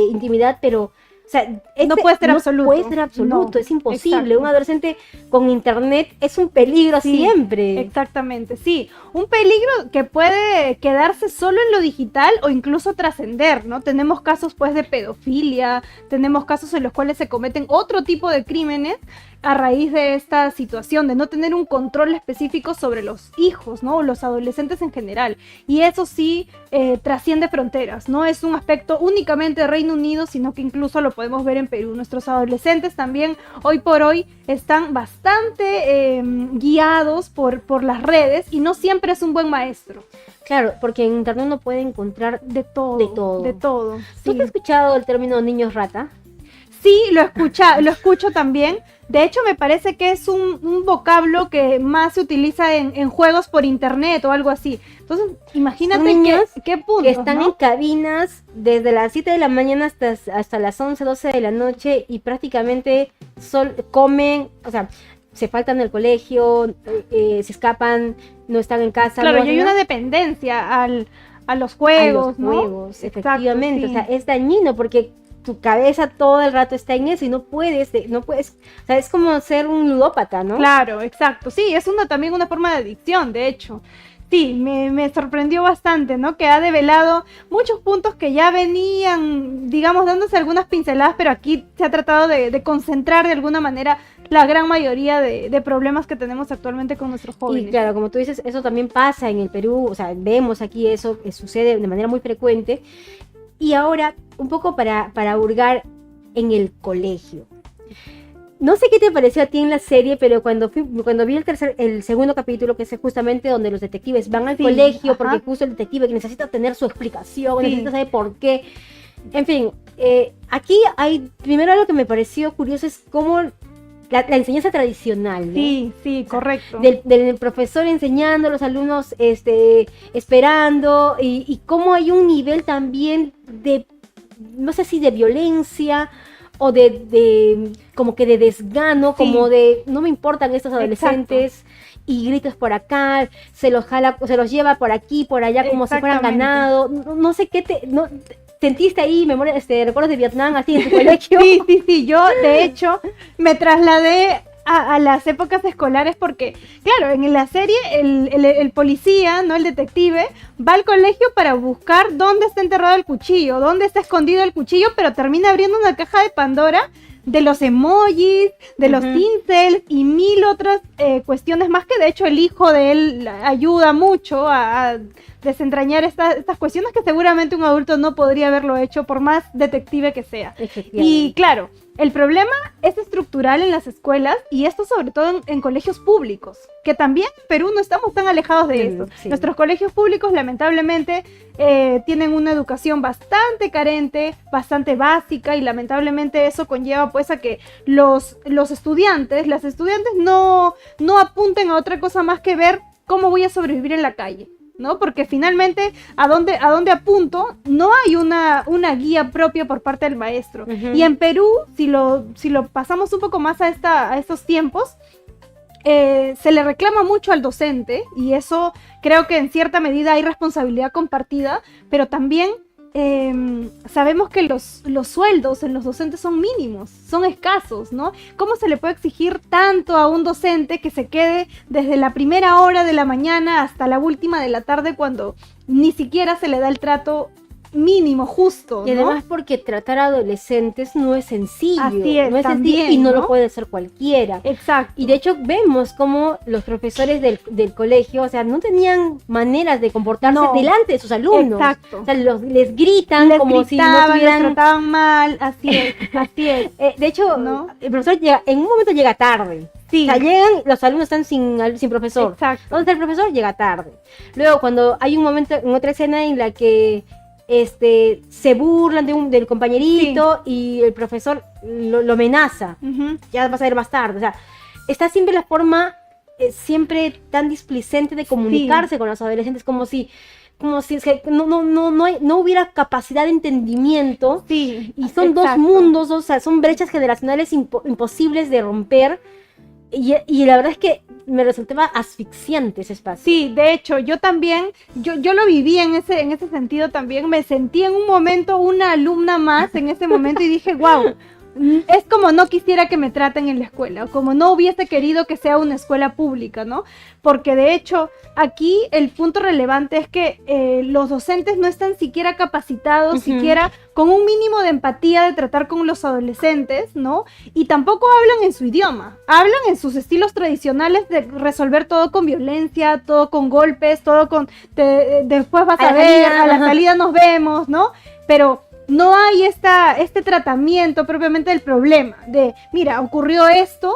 intimidad, pero, o sea, No puede ser absoluto. puede ser absoluto, No, es imposible. exacto. Un adolescente con internet es un peligro Sí, siempre. Exactamente, sí. Un peligro que puede quedarse solo en lo digital o incluso trascender, ¿no? Tenemos casos pues de pedofilia, tenemos casos en los cuales se cometen otro tipo de crímenes a raíz de esta situación, de no tener un control específico sobre los hijos, ¿no? O los adolescentes en general. Y eso sí trasciende fronteras, no es un aspecto únicamente de Reino Unido, sino que incluso lo podemos ver en Perú. Nuestros adolescentes también hoy por hoy están bastante guiados por las redes y no siempre es un buen maestro. Claro, porque en internet uno puede encontrar. De todo. De todo. De todo. ¿Tú Sí. te has escuchado el término niños rata? Sí, lo escucho también. De hecho, me parece que es un vocablo que más se utiliza en juegos por internet o algo así. Entonces, imagínate Son niños qué puntos, Que están ¿no? en cabinas desde las 7 de la mañana hasta las 11, 12 de la noche y prácticamente comen, o sea, se faltan del colegio, se escapan, no están en casa. Claro, no y hay hacen una nada. dependencia a los A los juegos, ¿no? juegos, Exacto, efectivamente, sí. o sea, es dañino porque tu cabeza todo el rato está en eso y no puedes, o sea, es como ser un ludópata, ¿no? Claro, exacto. Sí, es también una forma de adicción, de hecho. Sí, me sorprendió bastante, ¿no? Que ha develado muchos puntos que ya venían, digamos, dándose algunas pinceladas, pero aquí se ha tratado de concentrar de alguna manera la gran mayoría de problemas que tenemos actualmente con nuestros jóvenes. Y claro, como tú dices, eso también pasa en el Perú, o sea, vemos aquí eso que sucede de manera muy frecuente. Y ahora, un poco para hurgar en el colegio. no sé qué te pareció a ti en la serie, pero cuando vi el segundo capítulo, que es justamente donde los detectives van al colegio, porque justo el detective que necesita tener su explicación, necesita saber por qué. En fin, aquí hay, primero algo que me pareció curioso es cómo la enseñanza tradicional, ¿no? Sí, correcto. Del profesor enseñando a los alumnos, esperando, y cómo hay un nivel también de, no sé si de violencia, o como que de desgano, como de, no me importan estos adolescentes, y gritos por acá, se los lleva por aquí, por allá, como si fueran ganado, no sé qué ¿sentiste ahí recuerdos de Vietnam así en tu colegio? Sí, yo de hecho me trasladé a las épocas escolares porque, claro, en la serie el policía, ¿no? El detective, va al colegio para buscar dónde está enterrado el cuchillo, dónde está escondido el cuchillo, pero termina abriendo una caja de Pandora de los emojis, de los incels y mil otras cuestiones más, que de hecho el hijo de él ayuda mucho a desentrañar estas cuestiones que seguramente un adulto no podría haberlo hecho por más detective que sea. Y claro, el problema es estructural en las escuelas, y esto sobre todo en colegios públicos, que también en Perú no estamos tan alejados de eso. Nuestros colegios públicos lamentablemente tienen una educación bastante carente, bastante básica, y lamentablemente eso conlleva pues a que las estudiantes no apunten a otra cosa más que ver cómo voy a sobrevivir en la calle, ¿no? Porque finalmente, ¿a dónde apunto? No hay una guía propia por parte del maestro. Y en Perú, si lo pasamos un poco más a estos tiempos, se le reclama mucho al docente, y eso creo que en cierta medida hay responsabilidad compartida, pero también sabemos que los sueldos en los docentes son mínimos, son escasos, ¿no? ¿Cómo se le puede exigir tanto a un docente que se quede desde la primera hora de la mañana hasta la última de la tarde, cuando ni siquiera se le da el trato mínimo, justo, y ¿no? además porque tratar a adolescentes no es sencillo, Así es, no es también, sencillo, y no ¿no? lo puede hacer cualquiera. Exacto. Y de hecho vemos como los profesores del colegio, o sea, no tenían maneras de comportarse delante de sus alumnos. Exacto. O sea, les gritan como si no les tuvieran... trataban mal, así es. de hecho, ¿no? El profesor en un momento llega tarde. Sí. O sea, llegan, los alumnos están sin profesor. Exacto. ¿Dónde está el profesor? Llega tarde. Luego, cuando hay un momento, en otra escena en la que se burlan del compañerito, y el profesor lo amenaza. Ya vas a ver más tarde. O sea, está siempre la forma siempre tan displicente de comunicarse con los adolescentes, como si no hubiera capacidad de entendimiento. Sí, y son dos mundos, o sea, son brechas generacionales imposibles de romper. Y la verdad es que me resultaba asfixiante ese espacio. Sí, de hecho, yo también, yo lo viví en ese sentido también. Me sentí en un momento una alumna más en ese momento, y dije, wow, es como no quisiera que me traten en la escuela, o como no hubiese querido que sea una escuela pública, ¿no? Porque de hecho, aquí el punto relevante es que los docentes no están siquiera capacitados, siquiera con un mínimo de empatía de tratar con los adolescentes, ¿no? Y tampoco hablan en su idioma, hablan en sus estilos tradicionales de resolver todo con violencia, todo con golpes, todo con después vas a ver, a la salida nos vemos, ¿no? Pero no hay este tratamiento propiamente del problema, de, mira, ocurrió esto,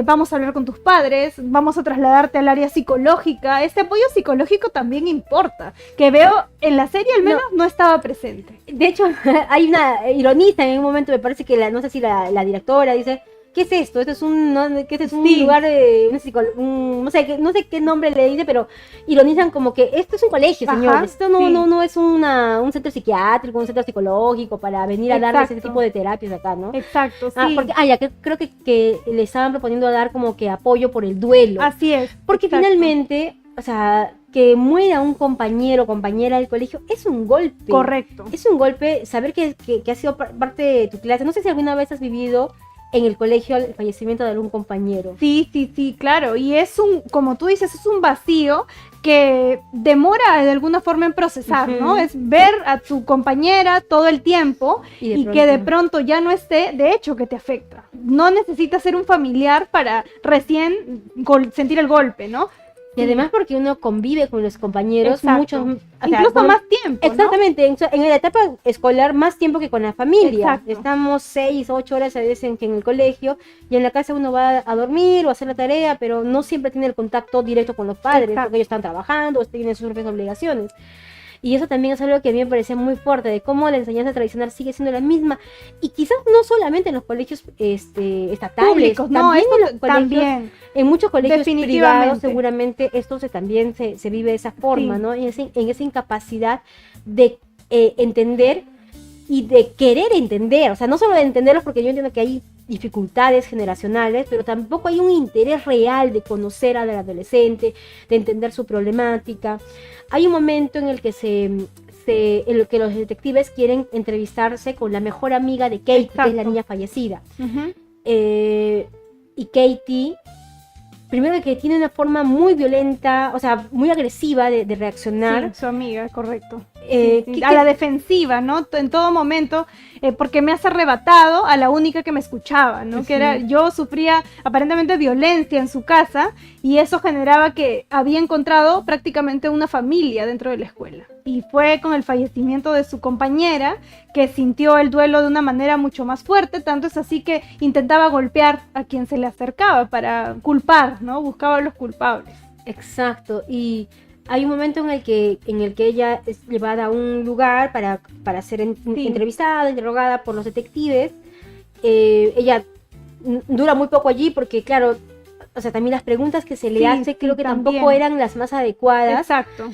vamos a hablar con tus padres, vamos a trasladarte al área psicológica. Este apoyo psicológico también importa, que veo en la serie al menos no estaba presente. De hecho, hay una ironista en un momento, me parece que no sé si la directora dice, ¿qué es esto? Esto es un lugar de no sé qué nombre le dice, pero ironizan como que esto es un colegio, señores. Esto no es un centro psiquiátrico, un centro psicológico para venir a darles ese tipo de terapias acá, ¿no? Exacto, sí. Porque creo que le estaban proponiendo dar como que apoyo por el duelo. Así es. Porque finalmente, o sea, que muera un compañero o compañera del colegio es un golpe. Correcto. Es un golpe saber que ha sido parte de tu clase. No sé si alguna vez has vivido en el colegio el fallecimiento de algún compañero. Sí, claro. Y como tú dices, es un vacío que demora de alguna forma en procesar, ¿no? Es ver a tu compañera todo el tiempo y que de pronto ya no esté, de hecho que te afecta. No necesitas ser un familiar para recién sentir el golpe, ¿no? Y además porque uno convive con los compañeros Exacto. mucho, o sea, Incluso con- más tiempo, ¿no? Exactamente, en la etapa escolar más tiempo que con la familia. Exacto. Estamos 6, 8 horas a veces en el colegio y en la casa uno va a dormir o a hacer la tarea, pero no siempre tiene el contacto directo con los padres Exacto. porque ellos están trabajando o tienen sus propias obligaciones. Y eso también es algo que a mí me parece muy fuerte, de cómo la enseñanza tradicional sigue siendo la misma. Y quizás no solamente en los colegios estatales, Públicos, no, también esto en los colegios, también. en muchos colegios Definitivamente. privados seguramente esto también se vive de esa forma, Sí. ¿no? En esa incapacidad de entender y de querer entender, o sea, no solo de entenderlos porque yo entiendo que hay dificultades generacionales, pero tampoco hay un interés real de conocer al adolescente, de entender su problemática. Hay un momento en el que en el que los detectives quieren entrevistarse con la mejor amiga de Katie, que es la Exacto. niña fallecida. Ujú. Y Katie, primero que tiene una forma muy violenta, o sea, muy agresiva de reaccionar. Sí, su amiga, correcto. Eh, Sí, ¿qué- a qué- la defensiva, ¿no? En todo momento, porque me has arrebatado a la única que me escuchaba, ¿no? Que era, Ujú. yo sufría aparentemente violencia en su casa y eso generaba que había encontrado prácticamente una familia dentro de la escuela. Y fue con el fallecimiento de su compañera que sintió el duelo de una manera mucho más fuerte, tanto es así que intentaba golpear a quien se le acercaba para culpar, ¿no? Buscaba a los culpables. Exacto, y hay un momento en el que ella es llevada a un lugar para ser Sí. entrevistada, interrogada por los detectives. Ella dura muy poco allí porque, claro, o sea, también las preguntas que se le Sí, hace creo sí, que también. tampoco eran las más adecuadas. Exacto.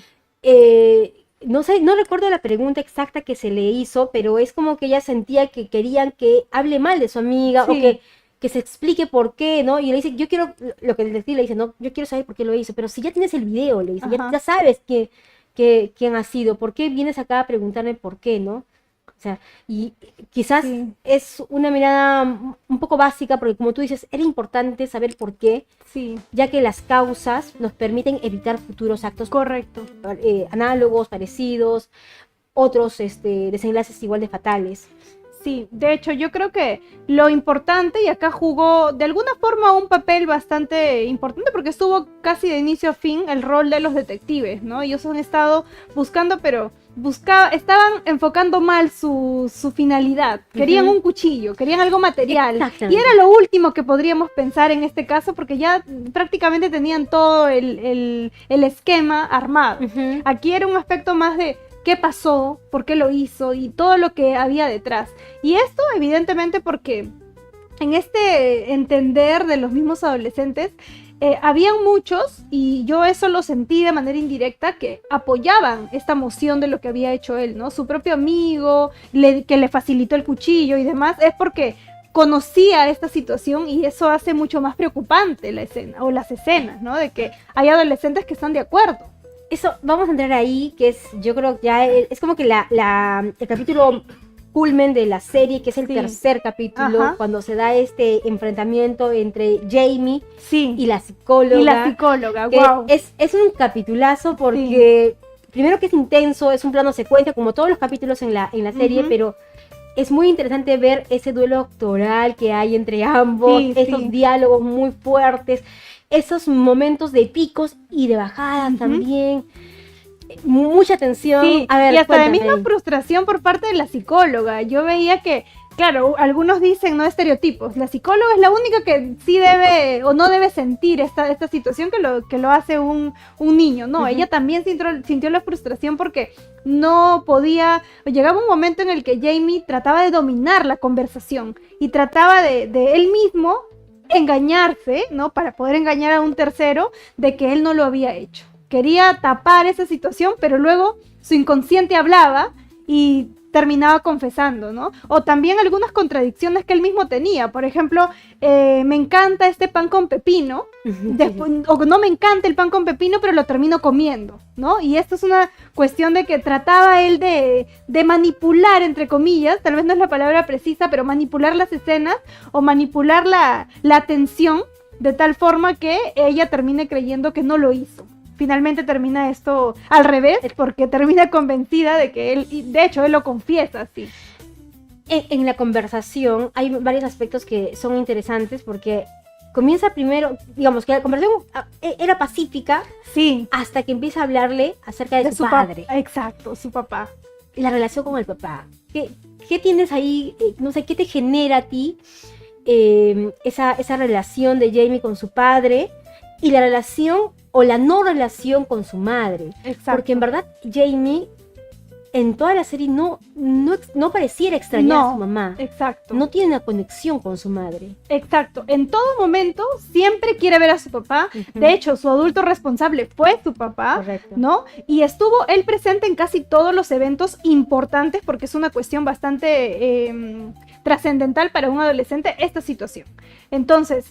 No sé, no recuerdo la pregunta exacta que se le hizo, pero es como que ella sentía que querían que hable mal de su amiga Sí. o que se explique por qué, ¿no? Y le dice, yo quiero, lo que el detective le dice, no, yo quiero saber por qué lo hizo, pero si ya tienes el video, le dice, Ajá. ya sabes quién ha sido, ¿por qué vienes acá a preguntarme por qué, no? O sea, y quizás Sí. es una mirada un poco básica, porque como tú dices, era importante saber por qué, Sí, ya que las causas nos permiten evitar futuros actos correcto. análogos, parecidos, otros desenlaces igual de fatales. Sí, de hecho yo creo que lo importante, y acá jugó de alguna forma un papel bastante importante porque estuvo casi de inicio a fin el rol de los detectives, ¿no? Ellos han estado buscando, pero estaban enfocando mal su finalidad. Querían Ujú. un cuchillo, querían algo material. Exactamente. Y era lo último que podríamos pensar en este caso porque ya prácticamente tenían todo el esquema armado. Ujú. Aquí era un aspecto más de qué pasó, por qué lo hizo y todo lo que había detrás. Y esto evidentemente porque en este entender de los mismos adolescentes, habían muchos, y yo eso lo sentí de manera indirecta, que apoyaban esta moción de lo que había hecho él, ¿no? Su propio amigo, que le facilitó el cuchillo y demás, es porque conocía esta situación y eso hace mucho más preocupante la escena, o las escenas, ¿no? De que hay adolescentes que están de acuerdo. Eso, vamos a entrar ahí, que es, yo creo que ya es como que el capítulo culmen de la serie, que es el Sí. tercer capítulo, Ajá. cuando se da este enfrentamiento entre Jamie Sí. y la psicóloga. Y la psicóloga, que wow. es un capitulazo porque primero que es intenso, es un plano secuencia como todos los capítulos en la serie, Ujú. pero es muy interesante ver ese duelo actoral que hay entre ambos, Sí, esos sí. diálogos muy fuertes, esos momentos de picos y de bajadas Ujú. también, mucha tensión. Sí, A ver, y hasta de cuéntame misma ahí. frustración por parte de la psicóloga. Yo veía que, claro, algunos dicen, no estereotipos, la psicóloga es la única que sí debe o no debe sentir esta situación que lo hace un niño. No, Ujú. ella también sintió la frustración porque no podía, llegaba un momento en el que Jamie trataba de dominar la conversación y trataba de él mismo engañarse, ¿no? Para poder engañar a un tercero de que él no lo había hecho. Quería tapar esa situación, pero luego su inconsciente hablaba y terminaba confesando, ¿no? O también algunas contradicciones que él mismo tenía. Por ejemplo, me encanta este pan con pepino, después, o no me encanta el pan con pepino, pero lo termino comiendo, ¿no? Y esto es una cuestión de que trataba él de manipular, entre comillas, tal vez no es la palabra precisa, pero manipular las escenas o manipular la atención de tal forma que ella termine creyendo que no lo hizo. Finalmente termina esto al revés, porque termina convencida de que él, y de hecho él lo confiesa así. En la conversación hay varios aspectos que son interesantes porque comienza primero, digamos que la conversación era pacífica Sí, hasta que empieza a hablarle acerca de su padre. Exacto, su papá. Y la relación con el papá. ¿Qué tienes ahí? No sé, ¿qué te genera a ti esa relación de Jamie con su padre y la relación o la no relación con su madre? Exacto. Porque en verdad Jamie en toda la serie no pareciera extrañar a su mamá. Exacto. No tiene una conexión con su madre. Exacto. En todo momento siempre quiere ver a su papá. Ujú. De hecho, su adulto responsable fue su papá, Correcto. ¿no? Y estuvo él presente en casi todos los eventos importantes porque es una cuestión bastante trascendental para un adolescente esta situación. Entonces,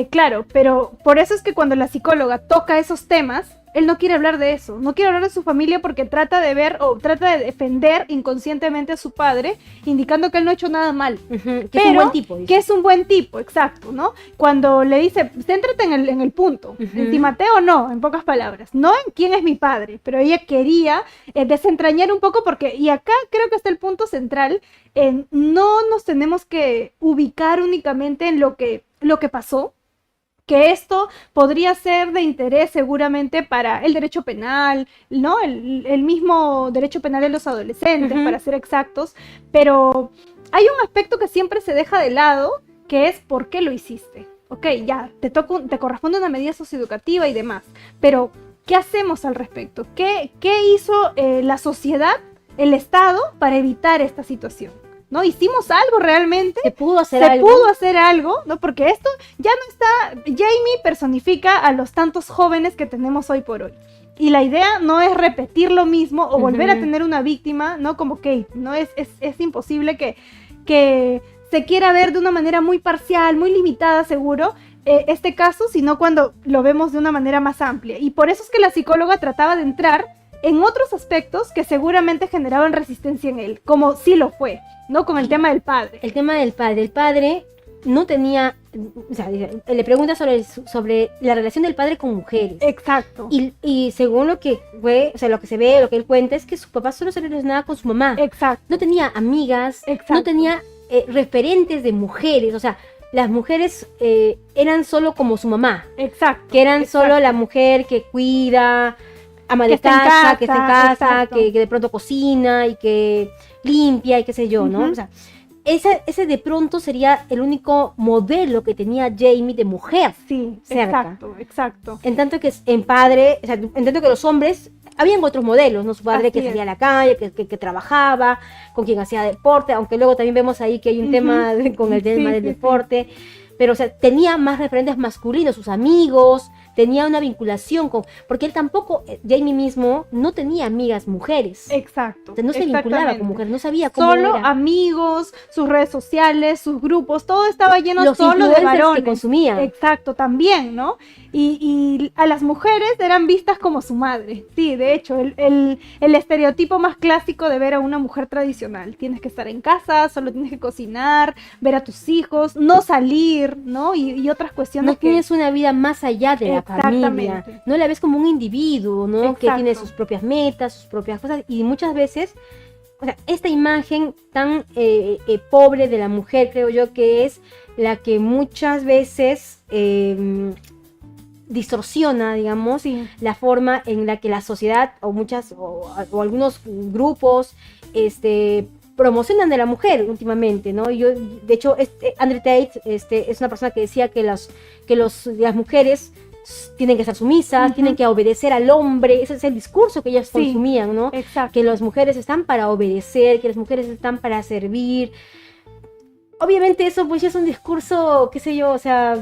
claro, pero por eso es que cuando la psicóloga toca esos temas, él no quiere hablar de eso, no quiere hablar de su familia porque trata de ver o trata de defender inconscientemente a su padre, indicando que él no ha hecho nada mal. Ujú, que es un buen tipo. Dice. Que es un buen tipo, exacto, ¿no? Cuando le dice, céntrate en el punto, Ujú. en Timoteo o no, en pocas palabras, no en quién es mi padre, pero ella quería desentrañar un poco porque, y acá creo que está el punto central, no nos tenemos que ubicar únicamente en lo que pasó, que esto podría ser de interés seguramente para el derecho penal, ¿no? El mismo derecho penal de los adolescentes, Ujú. para ser exactos, pero hay un aspecto que siempre se deja de lado, que es ¿por qué lo hiciste? Ok, ya, te corresponde una medida socioeducativa y demás, pero ¿qué hacemos al respecto? ¿Qué hizo la sociedad, el Estado, para evitar esta situación? ¿No? ¿Hicimos algo realmente? ¿Se pudo hacer Se algo? pudo hacer algo, ¿no? Porque esto ya no está... Jamie personifica a los tantos jóvenes que tenemos hoy por hoy. Y la idea no es repetir lo mismo o volver a Ujú. tener una víctima, ¿no? Como Kate, ¿no? Es imposible que se quiera ver de una manera muy parcial, muy limitada, seguro, este caso, sino cuando lo vemos de una manera más amplia. Y por eso es que la psicóloga trataba de entrar en otros aspectos que seguramente generaban resistencia en él, como sí lo fue, ¿no? Con el tema del padre. El tema del padre. El padre no tenía... O sea, le pregunta sobre la relación del padre con mujeres. Exacto. Y según lo que fue, o sea, lo que se ve, lo que él cuenta, es que su papá solo se relacionaba con su mamá. Exacto. No tenía amigas, Exacto. no tenía referentes de mujeres. O sea, las mujeres eran solo como su mamá. Exacto. Que eran Exacto. solo la mujer que cuida, ama Que de está en casa, que está en casa, casa, exacto. que de pronto cocina y que limpia y qué sé yo, ¿no? Ujú. O sea, ese de pronto sería el único modelo que tenía Jamie de mujer. Sí, cerca. exacto, exacto. En tanto que en padre, o sea, en tanto que los hombres, habían otros modelos, ¿no? Su padre Así que es. salía a la calle, que trabajaba, con quien hacía deporte, aunque luego también vemos ahí que hay un Ujú. tema con el tema Sí, del sí, sí. deporte. Pero, o sea, tenía más referentes masculinos, sus amigos, tenía una vinculación con... Porque él tampoco, Jamie mismo, no tenía amigas mujeres. Exacto. O sea, no se vinculaba exactamente. con mujeres, no sabía cómo Solo era. amigos, sus redes sociales, sus grupos, todo estaba lleno Los solo de influencers varones. que consumía. Exacto, también, ¿no? Y a las mujeres eran vistas como su madre. Sí, de hecho, el estereotipo más clásico de ver a una mujer tradicional. Tienes que estar en casa, solo tienes que cocinar, ver a tus hijos, no salir, ¿no? Y otras cuestiones No tienes una vida más allá de la familia. Exactamente. No la ves como un individuo, ¿no? Que Exacto. tiene sus propias metas, sus propias cosas. Y muchas veces, o sea, esta imagen tan pobre de la mujer, creo yo, que es la que muchas veces distorsiona, digamos, Sí. la forma en la que la sociedad o algunos grupos promocionan de la mujer últimamente, ¿no? Yo, de hecho, Andrew Tate es una persona que decía que las mujeres tienen que ser sumisas, Ujú. tienen que obedecer al hombre. Ese es el discurso que ellas Sí. consumían, ¿no? Exacto. Que las mujeres están para obedecer, que las mujeres están para servir. Obviamente eso pues ya es un discurso, qué sé yo, o sea...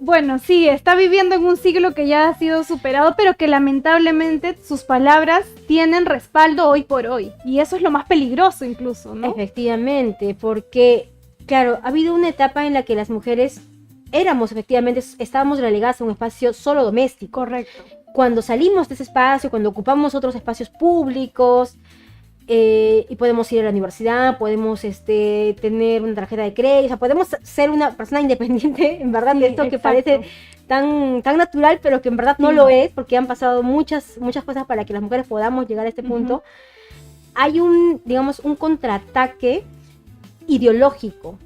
Bueno, sí, está viviendo en un siglo que ya ha sido superado, pero que lamentablemente sus palabras tienen respaldo hoy por hoy. Y eso es lo más peligroso incluso, ¿no? Efectivamente, porque, claro, ha habido una etapa en la que las mujeres estábamos relegadas a un espacio solo doméstico. Correcto. Cuando salimos de ese espacio, cuando ocupamos otros espacios públicos, y podemos ir a la universidad, podemos tener una tarjeta de crédito, o sea, podemos ser una persona independiente, en verdad, Sí, de esto que exacto. parece tan natural, pero que en verdad no Sí. lo es, porque han pasado muchas cosas para que las mujeres podamos llegar a este punto. Hay digamos, un contraataque ideológico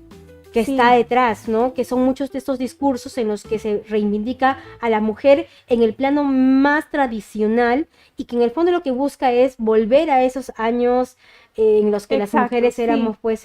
que Sí. está detrás, ¿no? Que son muchos de estos discursos en los que se reivindica a la mujer en el plano más tradicional y que en el fondo lo que busca es volver a esos años en los que las Exacto, mujeres sí. éramos pues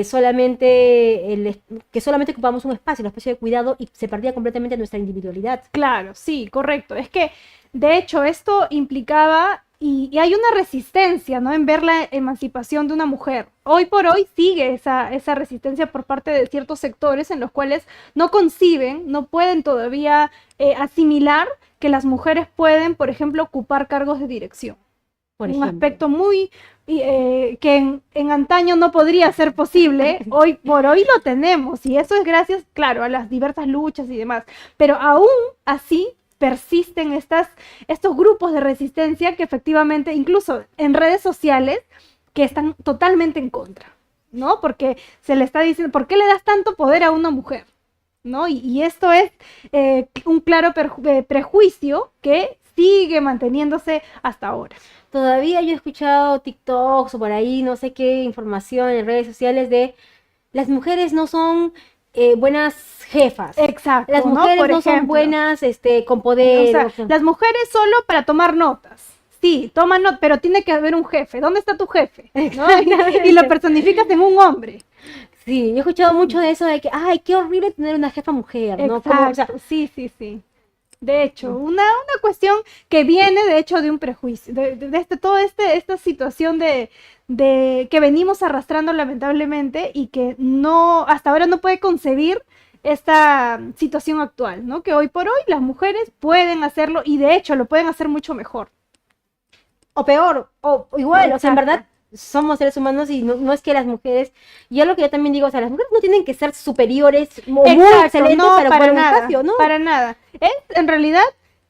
solamente que solamente ocupamos un espacio de cuidado y se perdía completamente nuestra individualidad. Claro, sí, correcto. Es que, de hecho, esto implicaba, y hay una resistencia, ¿no? En ver la emancipación de una mujer. Hoy por hoy sigue esa resistencia por parte de ciertos sectores en los cuales no conciben, no pueden todavía asimilar que las mujeres pueden, por ejemplo, ocupar cargos de dirección. Por Un ejemplo. aspecto muy que en antaño no podría ser posible, hoy por hoy lo tenemos, y eso es gracias, claro, a las diversas luchas y demás, pero aún así persisten estos grupos de resistencia que efectivamente, incluso en redes sociales, que están totalmente en contra, ¿no? Porque se le está diciendo, ¿por qué le das tanto poder a una mujer? ¿No? Y esto es un claro prejuicio que sigue manteniéndose hasta ahora. Todavía yo he escuchado TikToks o por ahí, no sé qué información en redes sociales de las mujeres no son buenas jefas. Exacto, Las ¿no? mujeres Por no son ejemplo. buenas con poder. O sea, las mujeres solo para tomar notas. Sí, toman notas, pero tiene que haber un jefe. ¿Dónde está tu jefe? ¿No? Y lo personificas en un hombre. Sí, yo he escuchado mucho de eso de que, ay, qué horrible tener una jefa mujer, ¿no? Exacto, Como, o sea, sí, sí, sí. De hecho, una cuestión que viene, de hecho, de un prejuicio, toda esta situación de que venimos arrastrando lamentablemente y que no, hasta ahora no puede concebir esta situación actual, ¿no? Que hoy por hoy las mujeres pueden hacerlo y de hecho lo pueden hacer mucho mejor. o peor, o igual, o sea, en Exacto. verdad somos seres humanos y no es que las mujeres, y es lo que yo también digo, o sea, las mujeres no tienen que ser superiores o muy Exacto, excelentes no, para para ocupar un nada, espacio, ¿no? para nada. Es en realidad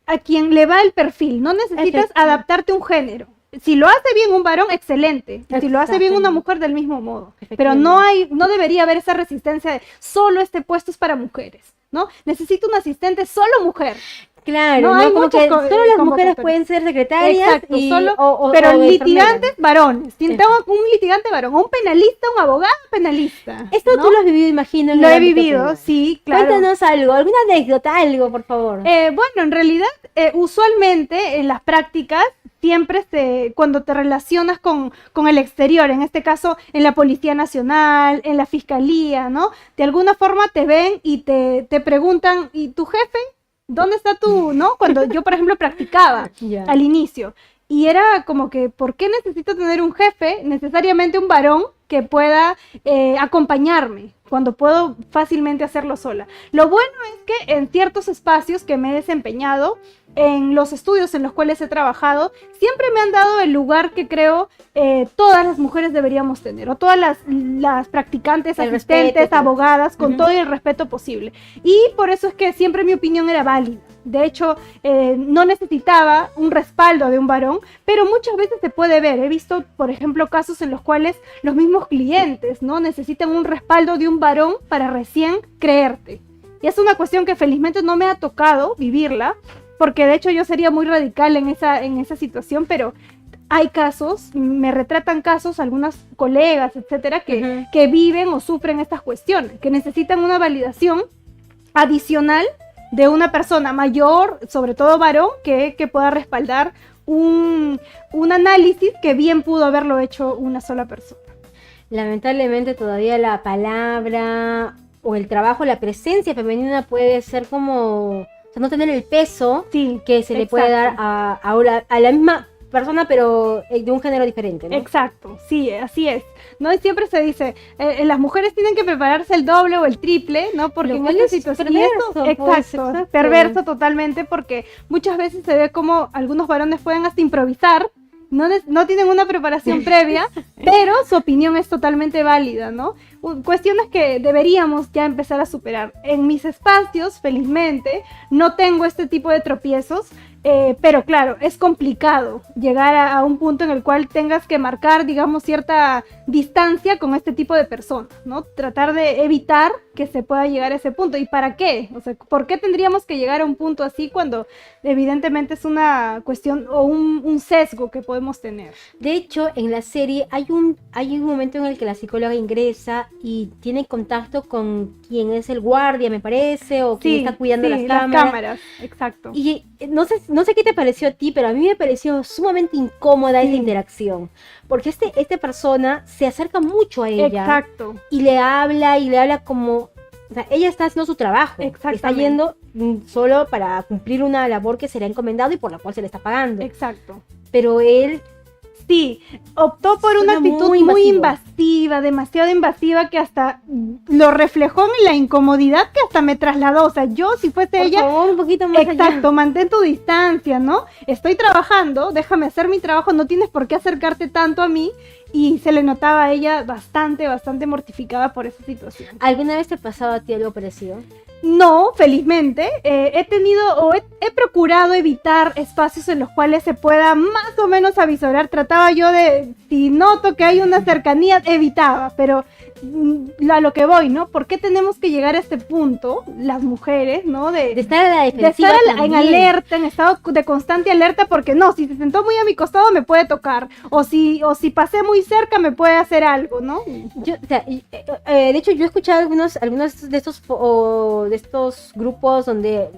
a quien le va el perfil, no necesitas Efectivo. adaptarte a un género. Si lo hace bien un varón, excelente. Y si lo hace bien una Exactamente. mujer, del mismo modo. Pero Efectivamente. no debería haber esa resistencia de solo este puesto es para mujeres, ¿no? Necesito un asistente solo mujer. Claro, No, ¿no? hay Como muchas que solo las mujeres convocatorias. pueden ser secretarias Exacto, y, solo, o pero de litigantes enfermeras. varones. Tengo un litigante varón, un penalista, un abogado penalista. Esto ¿no? tú lo has vivido, imagino. en Lo el he ámbito vivido, penal. sí, claro. Cuéntanos algo, alguna anécdota, algo, por favor. Bueno, en realidad, usualmente en las prácticas, siempre cuando te relacionas con el exterior, en este caso en la Policía Nacional, en la Fiscalía, ¿no? De alguna forma te ven y te preguntan, ¿y tu jefe? ¿Dónde está tú? ¿No? Cuando yo, por ejemplo, practicaba Ya. al inicio. Y era como que, ¿por qué necesito tener un jefe? Necesariamente un varón que pueda acompañarme, cuando puedo fácilmente hacerlo sola. Lo bueno es que en ciertos espacios que me he desempeñado, en los estudios en los cuales he trabajado, siempre me han dado el lugar que creo todas las mujeres deberíamos tener, o todas las practicantes, El asistentes, respeto. abogadas, con Ujú. todo el respeto posible. Y por eso es que siempre mi opinión era válida. De hecho, no necesitaba un respaldo de un varón, pero muchas veces se puede ver. He visto, por ejemplo, casos en los cuales los mismos clientes, ¿no? necesitan un respaldo de un varón para recién creerte. Y es una cuestión que felizmente no me ha tocado vivirla, porque de hecho yo sería muy radical en esa situación, pero hay casos, me retratan casos, algunas colegas, etcétera, Ujú. que viven o sufren estas cuestiones, que necesitan una validación adicional de una persona mayor, sobre todo varón, que pueda respaldar un análisis que bien pudo haberlo hecho una sola persona. Lamentablemente todavía la palabra o el trabajo, la presencia femenina puede ser como, o sea, no tener el peso Sí, que se le puede dar exacto. a la misma persona, pero de un género diferente, ¿no? Exacto, sí, así es. ¿No? Y siempre se dice, las mujeres tienen que prepararse el doble o el triple, ¿no? Porque Lo en cual esta es situación... perverso, y eso, pues, exacto, exacto. perverso totalmente, porque muchas veces se ve como algunos varones pueden hasta improvisar, no tienen una preparación previa, pero su opinión es totalmente válida, ¿no? Cuestiones que deberíamos ya empezar a superar. En mis espacios, felizmente, no tengo este tipo de tropiezos. Pero claro, es complicado llegar a un punto en el cual tengas que marcar, digamos, cierta distancia con este tipo de personas, ¿no? Tratar de evitar que se pueda llegar a ese punto. ¿Y para qué? O sea, ¿por qué tendríamos que llegar a un punto así cuando evidentemente es una cuestión o un sesgo que podemos tener? De hecho, en la serie hay un momento en el que la psicóloga ingresa y tiene contacto con quien es el guardia, me parece, o quien está cuidando las cámaras. Exacto. Y no sé qué te pareció a ti, pero a mí me pareció sumamente incómoda esa interacción. Porque esta persona se acerca mucho a ella. Exacto. Y le habla como... O sea, ella está haciendo su trabajo. Está yendo solo para cumplir una labor que se le ha encomendado y por la cual se le está pagando. Exacto. Pero él... Sí, optó por una actitud muy invasiva, demasiado invasiva, que hasta lo reflejó en la incomodidad que hasta me trasladó. O sea, yo si fuese ella... Por favor, un poquito más exacto, allá. mantén tu distancia, ¿no? Estoy trabajando, déjame hacer mi trabajo, no tienes por qué acercarte tanto a mí. Y se le notaba a ella bastante mortificada por esa situación. ¿Alguna vez te ha pasado a ti algo parecido? No, felizmente. He procurado evitar espacios en los cuales se pueda más o menos avisorar. Trataba yo de, si noto que hay una cercanía, evitaba, pero a lo que voy, ¿no? ¿Por qué tenemos que llegar a este punto, las mujeres, ¿no? De estar a la defensiva, de estar en alerta, en estado de constante alerta, porque no, si se sentó muy a mi costado me puede tocar, o si pasé muy cerca me puede hacer algo, ¿no? De hecho, yo he escuchado algunos de estos grupos donde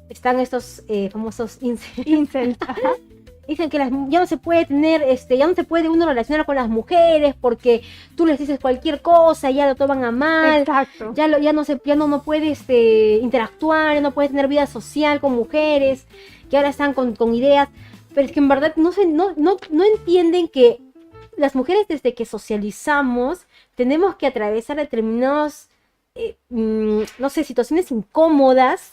están estos famosos incels. Ajá. Dicen que ya no se puede tener, ya no se puede uno relacionar con las mujeres porque tú les dices cualquier cosa, ya lo toman a mal. Exacto. Ya no puedes interactuar, ya no puedes tener vida social con mujeres, que ahora están con ideas. Pero es que en verdad no entienden que las mujeres, desde que socializamos, tenemos que atravesar determinados, situaciones incómodas,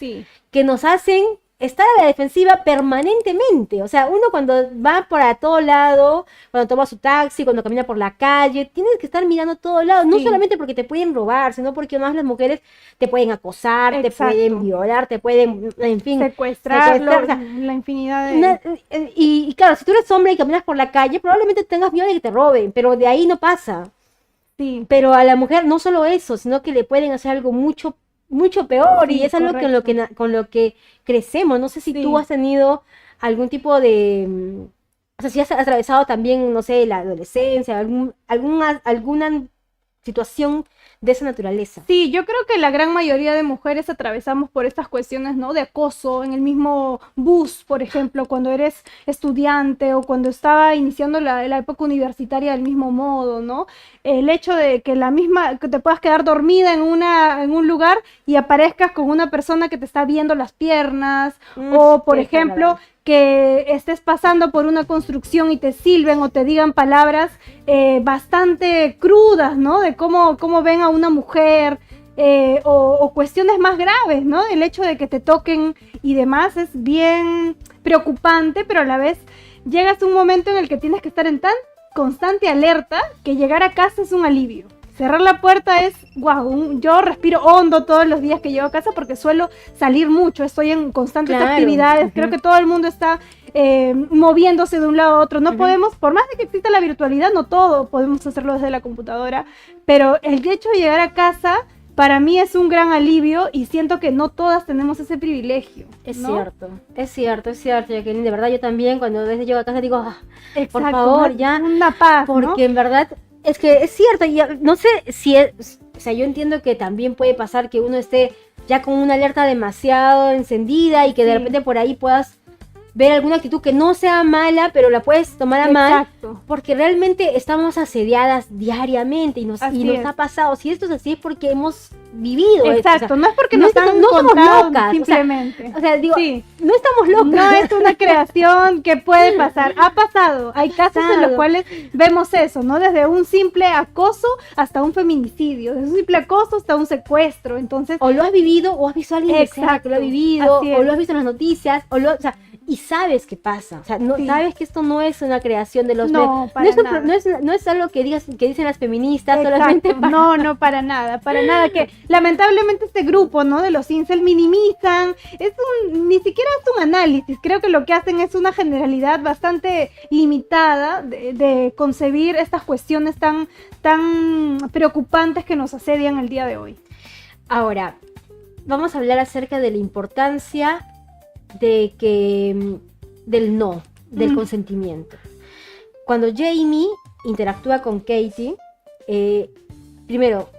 que nos hacen estar a la defensiva permanentemente. O sea, uno cuando va por a todo lado, cuando toma su taxi, cuando camina por la calle, tienes que estar mirando a todo lado, no solamente porque te pueden robar, sino porque además las mujeres te pueden acosar, exacto, te pueden violar, te pueden, en fin, secuestrar, o sea, la infinidad de... Y claro, si tú eres hombre y caminas por la calle, probablemente tengas miedo de que te roben, pero de ahí no pasa. Sí. Pero a la mujer no solo eso, sino que le pueden hacer algo mucho peor, y es algo con lo que crecemos. No sé si tú has tenido algún tipo de... O sea, si has atravesado también, no sé, la adolescencia, alguna situación de esa naturaleza. Sí, yo creo que la gran mayoría de mujeres atravesamos por estas cuestiones, ¿no? De acoso en el mismo bus, por ejemplo, cuando eres estudiante o cuando estaba iniciando la época universitaria del mismo modo, ¿no? El hecho de que que te puedas quedar dormida en un lugar y aparezcas con una persona que te está viendo las piernas, o por ejemplo, que estés pasando por una construcción y te silben o te digan palabras bastante crudas, ¿no? De cómo ven a una mujer, o cuestiones más graves, ¿no? El hecho de que te toquen y demás es bien preocupante, pero a la vez llegas a un momento en el que tienes que estar en tan constante alerta que llegar a casa es un alivio. Cerrar la puerta es, wow, yo respiro hondo todos los días que llego a casa porque suelo salir mucho, estoy en constantes actividades, creo que todo el mundo está moviéndose de un lado a otro, no podemos, por más de que exista la virtualidad, no todo podemos hacerlo desde la computadora, pero el hecho de llegar a casa para mí es un gran alivio y siento que no todas tenemos ese privilegio, ¿no? Es cierto, Jacqueline, de verdad yo también cuando a veces llego a casa digo, por Exacto, favor, ya, una paz, porque ¿no? en verdad... Es que es cierto, y no sé si es, o sea, yo entiendo que también puede pasar que uno esté ya con una alerta demasiado encendida y que de repente por ahí puedas ver alguna actitud que no sea mala, pero la puedes tomar a mal, porque realmente estamos asediadas diariamente y nos ha pasado. Si esto es así es porque hemos vivido esto. O sea, no es porque no somos locas, simplemente. O sea, digo, no estamos locas. No es una creación que puede pasar. Ha pasado. Hay casos en los cuales vemos eso, ¿no? Desde un simple acoso hasta un feminicidio, desde un simple acoso hasta un secuestro. Entonces, o lo has vivido o has visto a alguien que lo ha vivido, o lo has visto en las noticias, o sea, y sabes qué pasa. O sea, no, Sí. sabes que esto no es una creación de los No, para no, es un nada. no es algo que dicen las feministas Exacto. solamente para... No, para nada, que lamentablemente este grupo, ¿no? De los incel minimizan, ni siquiera es un análisis, creo que lo que hacen es una generalidad bastante limitada de concebir estas cuestiones tan preocupantes que nos asedian el día de hoy. Ahora, vamos a hablar acerca de la importancia del no, del Mm. consentimiento. Cuando Jamie interactúa con Katie, primero,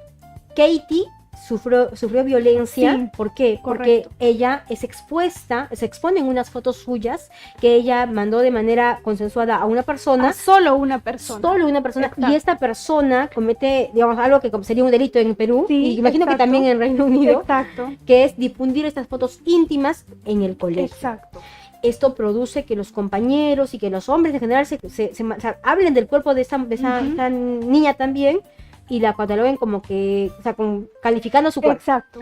Katie sufrió violencia. Sí, ¿Por qué? correcto. Porque ella se expone en unas fotos suyas que ella mandó de manera consensuada a una persona. A solo una persona. Solo una persona, Exacto. y esta persona comete, digamos, algo que sería un delito en Perú, Sí, y imagino que exacto. también en Reino Unido, Exacto, que es difundir estas fotos íntimas en el colegio. exacto. Esto produce que los compañeros y que los hombres en general o sea, hablen del cuerpo de esa Ujú. esta niña también y la cataloguen como que, o sea, calificando su cuerpo. Exacto.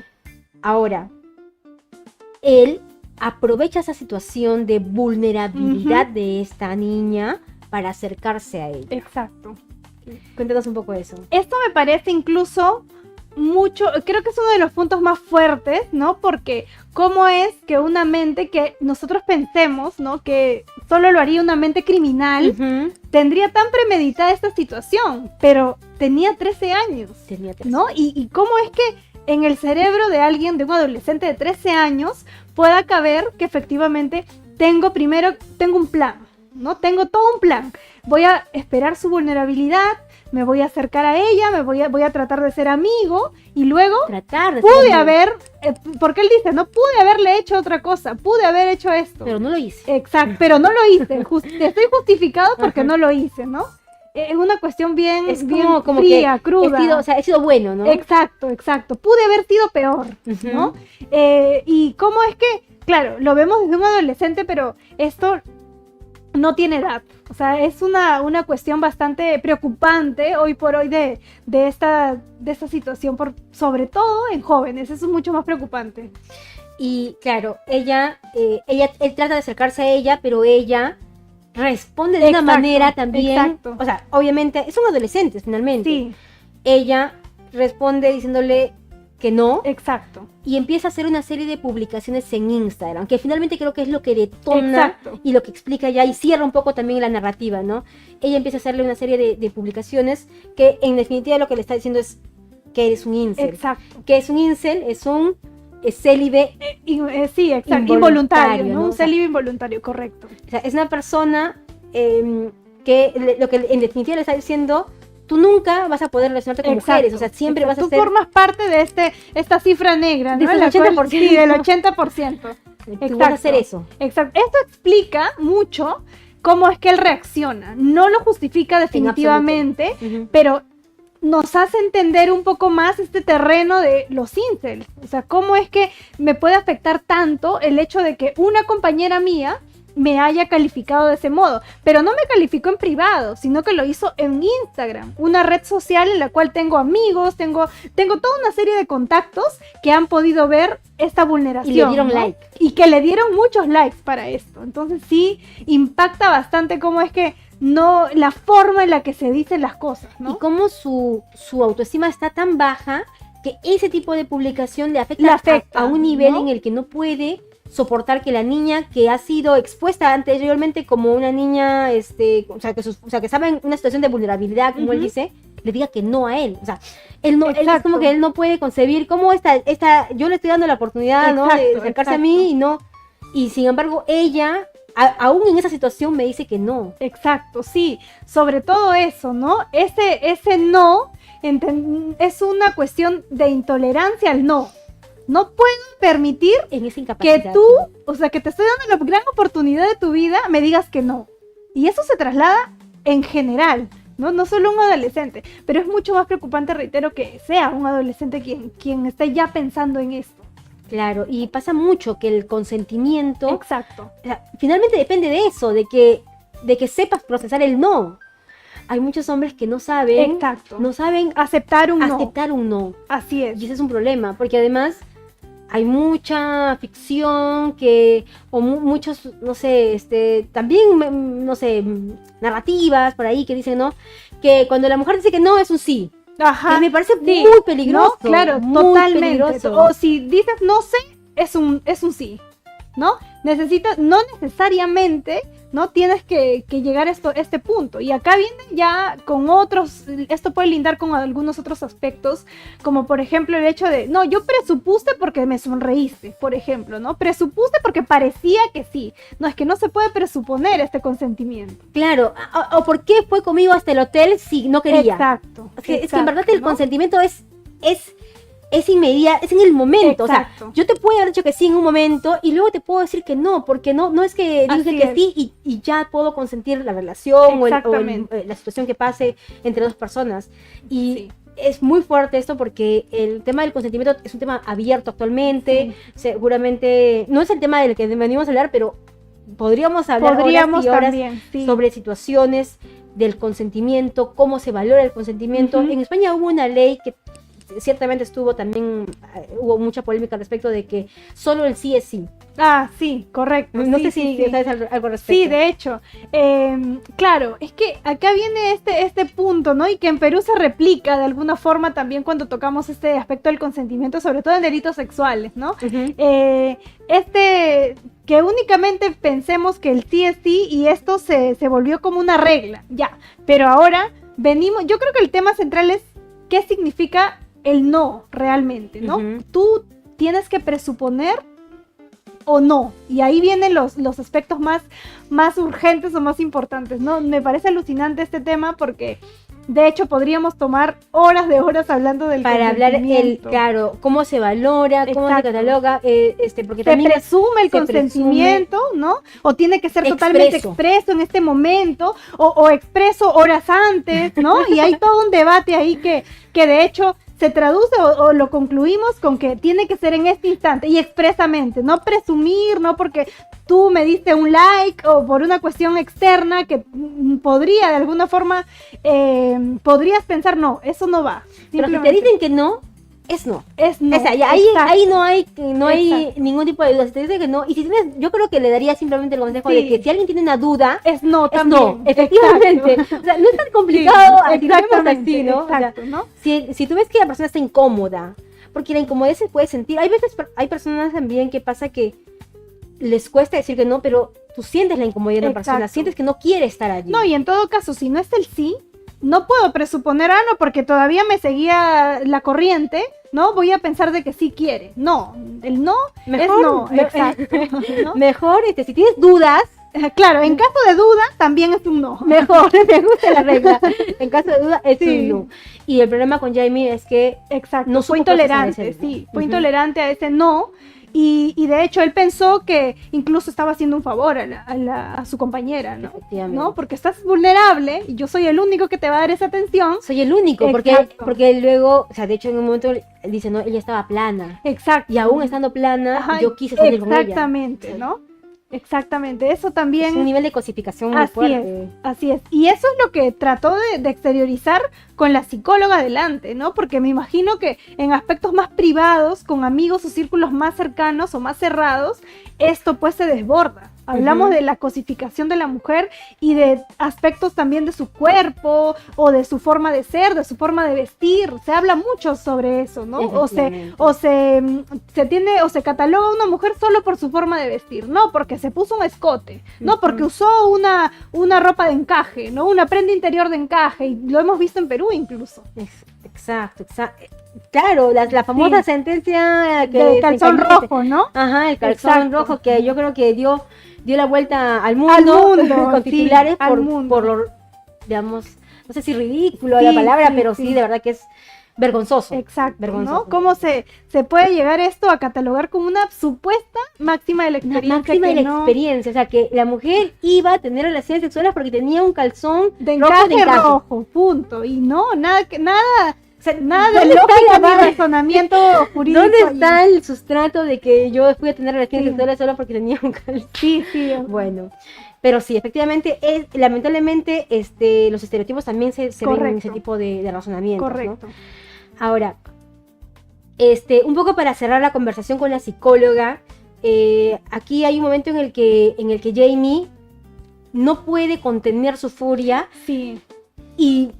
Ahora, él aprovecha esa situación de vulnerabilidad de esta niña para acercarse a ella. Exacto. Cuéntanos un poco de eso. Esto me parece incluso mucho, creo que es uno de los puntos más fuertes, ¿no? Porque cómo es que una mente que nosotros pensemos, ¿no? Que solo lo haría una mente criminal, Ujú. tendría tan premeditada esta situación, pero tenía 13 años, Tenía 13. ¿no? Y cómo es que en el cerebro de alguien, de un adolescente de 13 años, pueda caber que efectivamente tengo un plan, ¿no? Tengo todo un plan. Voy a esperar su vulnerabilidad, me voy a acercar a ella, voy a tratar de ser amigo y luego Tratar de pude ser haber, porque él dice, no pude haberle hecho otra cosa, pude haber hecho esto. pero no lo hice. Exacto, pero no lo hice. Estoy justificado porque Ajá. no lo hice, ¿no? Es una cuestión bien, Es bien como fría, que cruda. he sido bueno, ¿no? Exacto. Pude haber sido peor, Ujú. ¿no? Y cómo es que, claro, lo vemos desde un adolescente, pero esto no tiene edad. O sea, es una cuestión bastante preocupante hoy por hoy de esta situación, sobre todo en jóvenes. Eso es mucho más preocupante. Y claro, él trata de acercarse a ella, pero ella responde de una Exacto, manera también. exacto. O sea, obviamente, son adolescentes finalmente. Sí, Ella responde diciéndole que no exacto. y empieza a hacer una serie de publicaciones en Instagram, que finalmente creo que es lo que detona Exacto. y lo que explica ya y cierra un poco también la narrativa, ¿no? Ella empieza a hacerle una serie de publicaciones que en definitiva lo que le está diciendo es que eres un incel. Exacto. Que es un incel, es un célibe. Sí, exacto. Involuntario, Involuntario, ¿no? ¿no? Un O sea, célibe involuntario, correcto. O sea, es una persona lo que en definitiva le está diciendo, tú nunca vas a poder relacionarte con Exacto, mujeres, o sea, siempre exacto. vas a Tú ser formas parte de esta cifra negra, ¿no? Del La cual- 80%. Sí, del 80%. tú vas a hacer eso. Exacto. Esto explica mucho cómo es que él reacciona. No lo justifica definitivamente, Ujú. pero nos hace entender un poco más este terreno de los incels. O sea, cómo es que me puede afectar tanto el hecho de que una compañera mía me haya calificado de ese modo, pero no me calificó en privado, sino que lo hizo en Instagram, una red social en la cual tengo amigos, tengo toda una serie de contactos que han podido ver esta vulneración. Y le dieron ¿no? like. Y que le dieron muchos likes para esto. Entonces sí impacta bastante cómo es que no, la forma en la que se dicen las cosas, ¿no? Y cómo su autoestima está tan baja que ese tipo de publicación le afecta, Le afecta, a un nivel ¿no? en el que no puede soportar que la niña que ha sido expuesta anteriormente como una niña, que estaba en una situación de vulnerabilidad, como él Ujú. dice, le diga que no a él. O sea, él es Exacto. como que él no puede concebir cómo yo le estoy dando la oportunidad, ¿no? De Exacto, acercarse a exacto. mí y no. Y sin embargo, ella, aún en esa situación, me dice que no. Exacto, sí, sobre todo eso, ¿no? Ese no es una cuestión de intolerancia al no. No puedo permitir En esa incapacidad. que tú, o sea, que te estoy dando la gran oportunidad de tu vida, me digas que no. Y eso se traslada en general, ¿no? No solo un adolescente, pero es mucho más preocupante, reitero, que sea un adolescente quien esté ya pensando en esto. Claro, y pasa mucho que el consentimiento, Exacto. o sea, finalmente depende de eso, de que sepas procesar el no. Hay muchos hombres que no saben, Exacto. no saben Aceptar un no. aceptar un no. Así es. Y ese es un problema, porque además hay mucha ficción o muchos, no sé, también, no sé, narrativas por ahí que dicen, ¿no? Que cuando la mujer dice que no, es un sí. Ajá. Que me parece Sí. muy peligroso. No, claro, muy totalmente. peligroso. O si dices no sé, es un sí, ¿no? No necesariamente, ¿no? Tienes que llegar a este punto. Y acá viene ya con otros, esto puede lindar con algunos otros aspectos, como por ejemplo el hecho de, no, yo presupuse porque me sonreíste, por ejemplo, ¿no? Presupuse porque parecía que sí. No, es que no se puede presuponer este consentimiento. Claro, o por qué fue conmigo hasta el hotel si no quería. Exacto. Es que en verdad el ¿no? consentimiento es inmediato, es en el momento. Exacto. O sea, yo te puedo haber dicho que sí en un momento y luego te puedo decir que no, porque no es que dije Así que es. sí y ya puedo consentir la relación Exactamente. la situación que pase entre dos personas. Y Sí. es muy fuerte esto porque el tema del consentimiento es un tema abierto actualmente. Seguramente no es el tema del que venimos a hablar, pero podríamos hablar horas y horas también, sí. sobre situaciones del consentimiento, cómo se valora el consentimiento. Ujú. En España hubo una ley que ciertamente hubo mucha polémica al respecto de que solo el sí es sí. Ah, sí, correcto. No sí, sé si sí. sabes algo al respecto. Sí, de hecho. Claro, es que acá viene este punto, ¿no? Y que en Perú se replica de alguna forma también cuando tocamos este aspecto del consentimiento, sobre todo en delitos sexuales, ¿no? Ujú. Que únicamente pensemos que el sí es sí y esto se volvió como una regla, ya. Pero ahora yo creo que el tema central es qué significa el no realmente, ¿no? Ujú. Tú tienes que presuponer o no, y ahí vienen los aspectos más urgentes o más importantes, ¿no? Me parece alucinante este tema porque de hecho podríamos tomar horas de horas hablando del Para hablar consentimiento. claro, cómo se valora, cómo se Exacto. cataloga, porque Se también presume el se consentimiento, ¿no? O tiene que ser totalmente Expreso. expreso en este momento, o expreso horas antes, ¿no? Y hay todo un debate ahí que de hecho se traduce o lo concluimos con que tiene que ser en este instante y expresamente, no presumir, no porque tú me diste un like o por una cuestión externa que podría de alguna forma, podrías pensar, no, eso no va. pero si te Simplemente dicen que no, es no. es no. O sea, ya ahí no hay Exacto. ningún tipo de duda. Si te dicen que no, y si tienes, yo creo que le daría simplemente el consejo Sí. de que si alguien tiene una duda, Es no es también. no, efectivamente. Exacto. O sea, no es tan complicado, Sí, así lo vemos exactamente, así, ¿no? O sea, exacto, ¿no? si tú ves que la persona está incómoda, porque la incomodidad se puede sentir. Hay veces, hay personas también que pasa que les cuesta decir que no, pero tú sientes la incomodidad de la persona, Exacto. sientes que no quiere estar allí. No, y en todo caso, si no es el sí, no puedo presuponer, no, porque todavía me seguía la corriente, ¿no? Voy a pensar de que sí quiere. No, el no Mejor, es no, exacto. ¿no? Mejor, si tienes dudas, Claro, en caso de duda, también es un no. mejor, me gusta la regla. En caso de duda, es Sí. un no. Y el problema con Jamie es que Exacto, no fue supo procesar intolerante, ese no. sí, fue Ujú. intolerante a ese no. Y de hecho él pensó que incluso estaba haciendo un favor a su compañera, ¿no? Efectivamente. ¿no? Porque estás vulnerable y yo soy el único que te va a dar esa atención. Soy el único, Exacto. porque luego, o sea, de hecho en un momento él dice, no, ella estaba plana. Exacto. Y aún estando plana, Ajá, yo quise salir con ella. exactamente, ¿no? Exactamente, eso Es también. un nivel de cosificación muy fuerte. Así es. Y eso es lo que trató de exteriorizar con la psicóloga delante, ¿no? Porque me imagino que en aspectos más privados, con amigos o círculos más cercanos o más cerrados, esto pues se desborda. Hablamos Ujú. de la cosificación de la mujer y de aspectos también de su cuerpo o de su forma de ser, de su forma de vestir. Se habla mucho sobre eso, ¿no? Efectivamente. Se cataloga a una mujer solo por su forma de vestir, no porque se puso un escote, no Ujú. porque usó una ropa de encaje, ¿no? Una prenda interior de encaje, y lo hemos visto en Perú incluso. Exacto. Claro, la famosa Sí. sentencia que De se calzón encayó- rojo, ¿no? Ajá, el calzón Exacto. rojo que yo creo que dio la vuelta al mundo, Al mundo, con sí, titulares al mundo. por lo, digamos, no sé si ridículo Sí, la palabra, sí, pero sí, sí. de verdad que es vergonzoso. Exacto, Vergonzoso. ¿no? ¿Cómo se puede llegar esto a catalogar como una supuesta máxima de la Una experiencia? máxima de que la no- experiencia, o sea, que la mujer iba a tener relaciones sexuales porque tenía un calzón de rojo encaje rojo, punto. Y no, nada de ¿dónde lógica está ni razonamiento jurídico. ¿Dónde allí. está el sustrato de que yo fui a tener relaciones Sí. sexuales solo porque tenía un calzón? Sí, sí. Bueno, pero sí, efectivamente, lamentablemente los estereotipos también se ven en Correcto. ese tipo de razonamientos, ¿no? Correcto. Ahora, Un poco para cerrar la conversación con la psicóloga, aquí hay un momento en el que Jamie no puede contener su furia Sí. y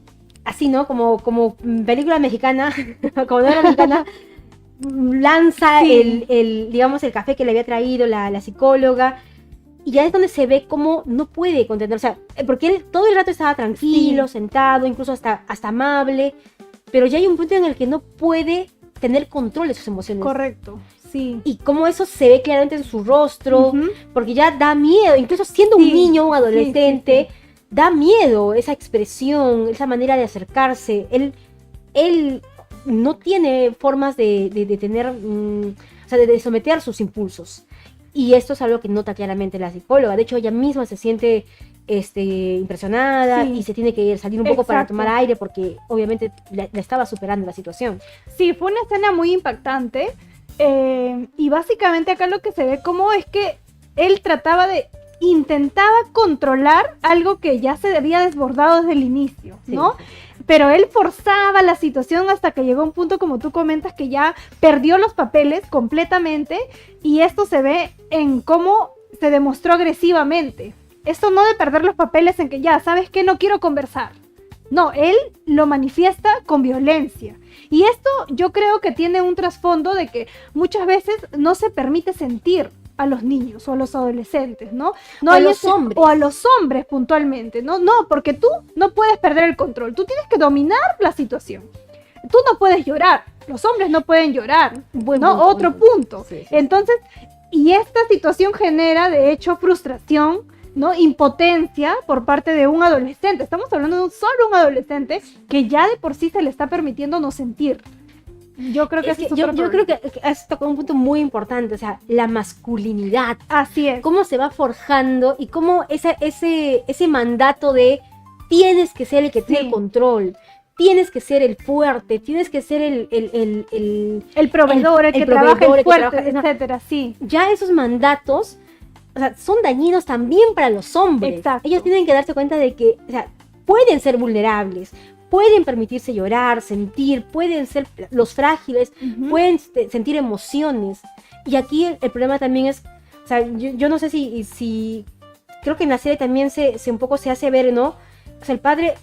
así, ¿no? Como película mexicana, como novela mexicana, lanza Sí. digamos, el café que le había traído la psicóloga. Y ya es donde se ve cómo no puede contener, o sea, porque él todo el rato estaba tranquilo, sentado, incluso hasta amable, pero ya hay un punto en el que no puede tener control de sus emociones. Correcto, sí. Y cómo eso se ve claramente en su rostro, Ujú. porque ya da miedo, incluso siendo un Sí, niño, un adolescente, sí. da miedo esa expresión, esa manera de acercarse. Él no tiene formas de tener, o sea, de someter sus impulsos. Y esto es algo que nota claramente la psicóloga. De hecho, ella misma se siente impresionada Sí. y se tiene que salir un poco para Exacto. tomar aire porque obviamente la estaba superando la situación. Sí, fue una escena muy impactante. Y básicamente acá lo que se ve como es que él intentaba controlar algo que ya se había desbordado desde el inicio, ¿no? Sí. Pero él forzaba la situación hasta que llegó a un punto, como tú comentas, que ya perdió los papeles completamente, y esto se ve en cómo se demostró agresivamente. Esto no de perder los papeles en que ya, ¿sabes qué? No quiero conversar. No, él lo manifiesta con violencia. Y esto yo creo que tiene un trasfondo de que muchas veces no se permite sentir a los niños o a los adolescentes, ¿no? No O a hay los hombres. O a los hombres puntualmente, ¿no? No, porque tú no puedes perder el control, tú tienes que dominar la situación. Tú no puedes llorar, los hombres no pueden llorar, Buen ¿no? punto, Otro buen punto. punto. Sí, sí. Entonces, y esta situación genera, de hecho, frustración, ¿no? Impotencia por parte de un adolescente. Estamos hablando de solo un adolescente que ya de por sí se le está permitiendo no sentir. Yo creo que Es ese que es yo otro creo problema. que has tocado un punto muy importante, o sea, la masculinidad. Así es. Cómo se va forjando y cómo ese mandato de tienes que ser el que tiene Sí. el control, tienes que ser el fuerte, tienes que ser el El proveedor, el que trabaja, proveedor, el el que fuerte, trabaja, no. etcétera, sí. Ya esos mandatos, o sea, son dañinos también para los hombres. Exacto. Ellos tienen que darse cuenta de que, o sea, pueden ser vulnerables, pueden permitirse llorar, sentir, pueden ser los frágiles, Ujú. pueden sentir emociones. Y aquí el problema también es, o sea, yo no sé si creo que en la serie también un poco se hace ver, ¿no? O sea, el padre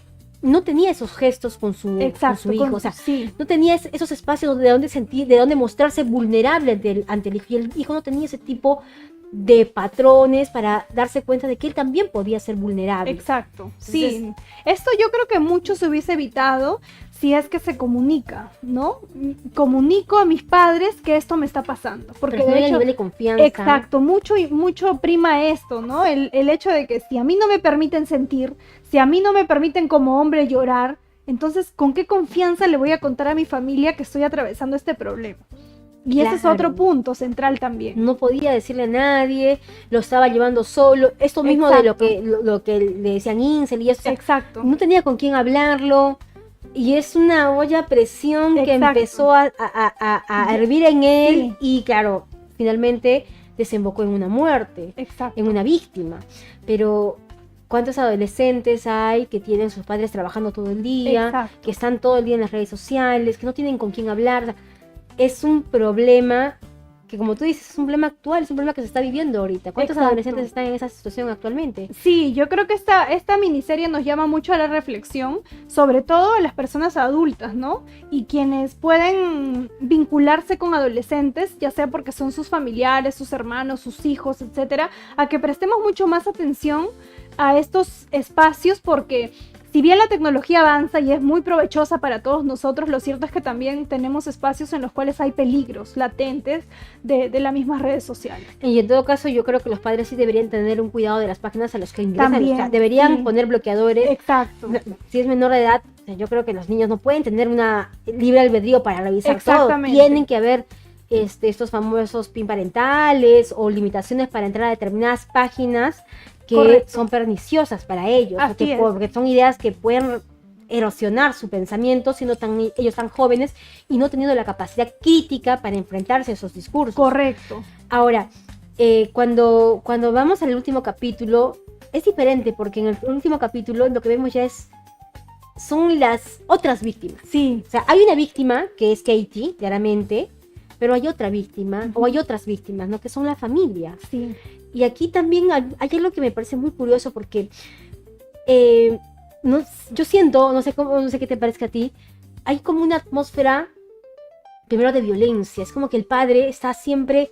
no tenía esos gestos con su hijo, o sea, sí. no tenía esos espacios de donde sentir, de donde mostrarse vulnerable ante el hijo, y el hijo no tenía ese tipo de patrones para darse cuenta de que él también podía ser vulnerable. Exacto, Entonces, sí. Esto yo creo que mucho se hubiese evitado si es que se comunica, ¿no? Comunico a mis padres que esto me está pasando. Porque pero de no hay hecho, nivel de confianza. exacto, mucho prima esto, ¿no? El hecho de que si a mí no me permiten sentir, si a mí no me permiten como hombre llorar, entonces, ¿con qué confianza le voy a contar a mi familia que estoy atravesando este problema? Y ese es Claro. otro punto central también. No podía decirle a nadie, lo estaba llevando solo. Esto mismo de Exacto. lo que le decían incel y eso. O sea, Exacto. no tenía con quién hablarlo. Y es una olla a presión que Exacto. empezó a hervir en él. Sí. Y claro, finalmente desembocó en una muerte, Exacto. en una víctima. Pero ¿cuántos adolescentes hay que tienen sus padres trabajando todo el día, Exacto. que están todo el día en las redes sociales, que no tienen con quién hablar? O sea, es un problema que, como tú dices, es un problema actual, es un problema que se está viviendo ahorita. ¿Cuántos Exacto. adolescentes están en esa situación actualmente? Sí, yo creo que esta miniserie nos llama mucho a la reflexión, sobre todo a las personas adultas, ¿no? Y quienes pueden vincularse con adolescentes, ya sea porque son sus familiares, sus hermanos, sus hijos, etcétera, a que prestemos mucho más atención a estos espacios, porque si bien la tecnología avanza y es muy provechosa para todos nosotros, lo cierto es que también tenemos espacios en los cuales hay peligros latentes de las mismas redes sociales. Y en todo caso, yo creo que los padres sí deberían tener un cuidado de las páginas a las que ingresan. También, O sea, deberían sí. poner bloqueadores. Exacto. Si es menor de edad, o sea, yo creo que los niños no pueden tener una libre albedrío para revisar todo. Exactamente. Tienen que haber estos famosos PIN parentales o limitaciones para entrar a determinadas páginas que Correcto. son perniciosas para ellos, Así es. porque son ideas que pueden erosionar su pensamiento siendo ellos tan jóvenes y no teniendo la capacidad crítica para enfrentarse a esos discursos. Correcto. Ahora, cuando vamos al último capítulo, es diferente porque en el último capítulo lo que vemos ya es son las otras víctimas. Sí, O sea, hay una víctima que es Katie, claramente, pero hay otra víctima, o hay otras víctimas, ¿no? Que son la familia. sí. Y aquí también hay algo que me parece muy curioso porque no, yo siento, no sé qué te parezca a ti, hay como una atmósfera, primero de violencia, es como que el padre está siempre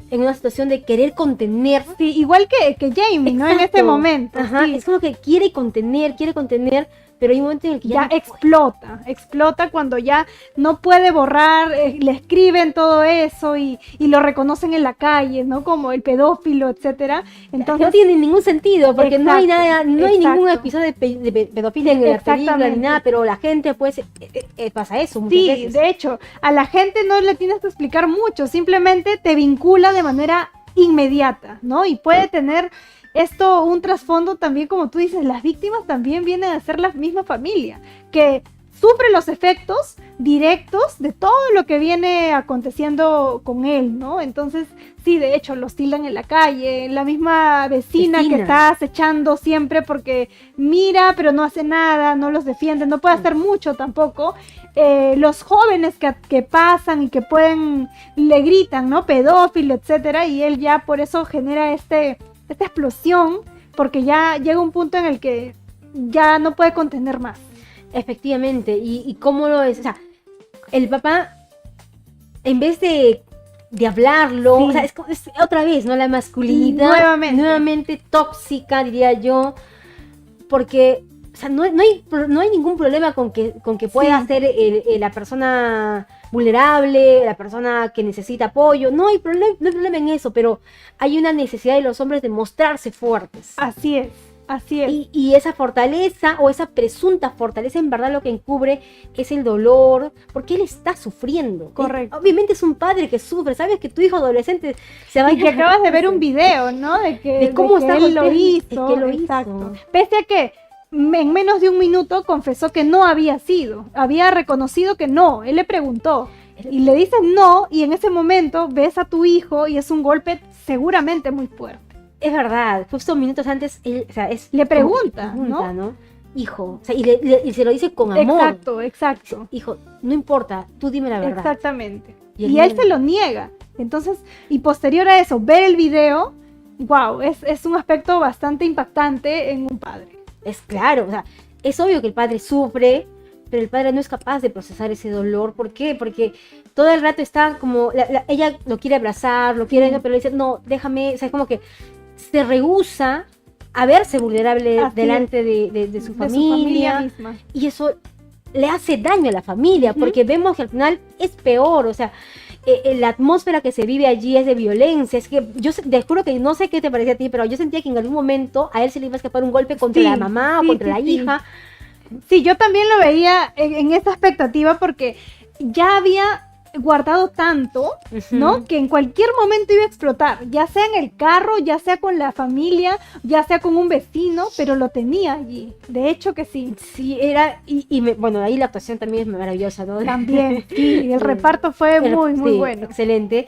en una situación de querer contener. Sí, igual que Jamie, ¿no? En este Exacto. momento. Ajá, sí. es como que quiere contener, pero hay un momento en el que Ya no explota cuando ya no puede borrar, le escriben todo eso y lo reconocen en la calle, ¿no? Como el pedófilo, etcétera. que Entonces, no tiene ningún sentido, porque no hay Exacto, nada, no hay ningún exacto. episodio de pedofilia en la película ni Exactamente. nada, pero la gente pues pasa eso muchas sí, veces. de hecho, a la gente no le tienes que explicar mucho, simplemente te vincula de manera inmediata, ¿no? Y puede tener esto un trasfondo también, como tú dices, las víctimas también vienen a ser la misma familia, que sufre los efectos directos de todo lo que viene aconteciendo con él, ¿no? Entonces, sí, de hecho, los tildan en la calle, la misma vecina que está acechando siempre porque mira, pero no hace nada, no los defiende, no puede hacer mucho tampoco. Los jóvenes que pasan y que le gritan, ¿no? Pedófilo, etcétera, y él ya por eso genera esta explosión, porque ya llega un punto en el que ya no puede contener más. Efectivamente, y cómo lo es, o sea, el papá, en vez de hablarlo, Sí. o sea, es otra vez, ¿no? La masculinidad nuevamente tóxica, diría yo, porque, o sea, no hay ningún problema con que pueda Sí. ser la persona vulnerable, la persona que necesita apoyo, no hay problema en eso, pero hay una necesidad de los hombres de mostrarse fuertes. Así es. Y esa fortaleza o esa presunta fortaleza en verdad lo que encubre es el dolor, porque él está sufriendo. Correcto. Obviamente es un padre que sufre, sabes que tu hijo adolescente se va a Y que acabas de ver un video, ¿no? De cómo que está él lo golpeando, hizo. de que lo hizo. Exacto. Pese a que en menos de un minuto confesó que no había sido, había reconocido que no, él le preguntó. Y le dice no, y en ese momento ves a tu hijo y es un golpe seguramente muy fuerte. Es verdad, justo minutos antes él, o sea, Le pregunta, ¿no? Hijo, o sea, y se lo dice con amor. Exacto. Hijo, no importa, tú dime la verdad. Exactamente. Y Y él se lo niega. Entonces, y posterior a eso, ver el video, wow, es un aspecto bastante impactante en un padre. Es claro, o sea, es obvio que el padre sufre, pero el padre no es capaz de procesar ese dolor. ¿Por qué? Porque todo el rato está como, ella lo quiere abrazar, lo quiere, pero le dice, no, déjame, o sea, es como que se rehúsa a verse vulnerable Así delante de su familia, misma. y eso le hace daño a la familia, porque vemos que al final es peor, o sea, la atmósfera que se vive allí es de violencia. Es que yo te juro que no sé qué te parecía a ti, pero yo sentía que en algún momento a él se le iba a escapar un golpe contra la mamá o contra la hija. Sí, yo también lo veía en esta expectativa porque ya había guardado tanto, ¿no? Que en cualquier momento iba a explotar, ya sea en el carro, ya sea con la familia, ya sea con un vecino, pero lo tenía allí. De hecho que sí. Sí, era, bueno, ahí la actuación también es maravillosa, ¿no? También, sí, el reparto fue muy bueno. Excelente.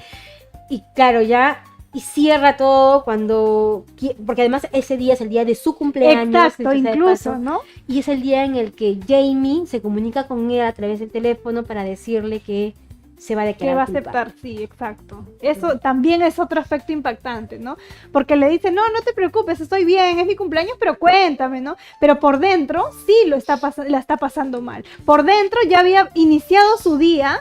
Y claro, y cierra todo porque además ese día es el día de su cumpleaños. Exacto, incluso, ¿no? Y es el día en el que Jamie se comunica con él a través del teléfono para decirle que se va a declarar que va a culpable. aceptar, sí, exacto. Eso también es otro aspecto impactante, ¿no? Porque le dice, no te preocupes, estoy bien, es mi cumpleaños, pero cuéntame, ¿no? Pero por dentro sí la está pasando mal. Por dentro ya había iniciado su día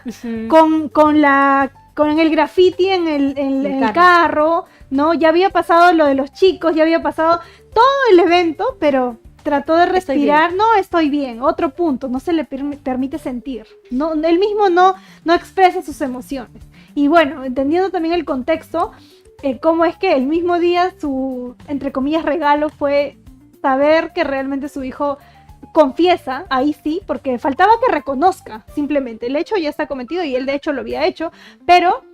con el graffiti en el carro, ¿no? Ya había pasado lo de los chicos, ya había pasado todo el evento, pero trató de respirar, estoy bien, otro punto, no se le permite sentir, no, él mismo no expresa sus emociones. Y bueno, entendiendo también el contexto, cómo es que el mismo día su, entre comillas, regalo fue saber que realmente su hijo confiesa, ahí sí, porque faltaba que reconozca, simplemente, el hecho ya está cometido y él de hecho lo había hecho, pero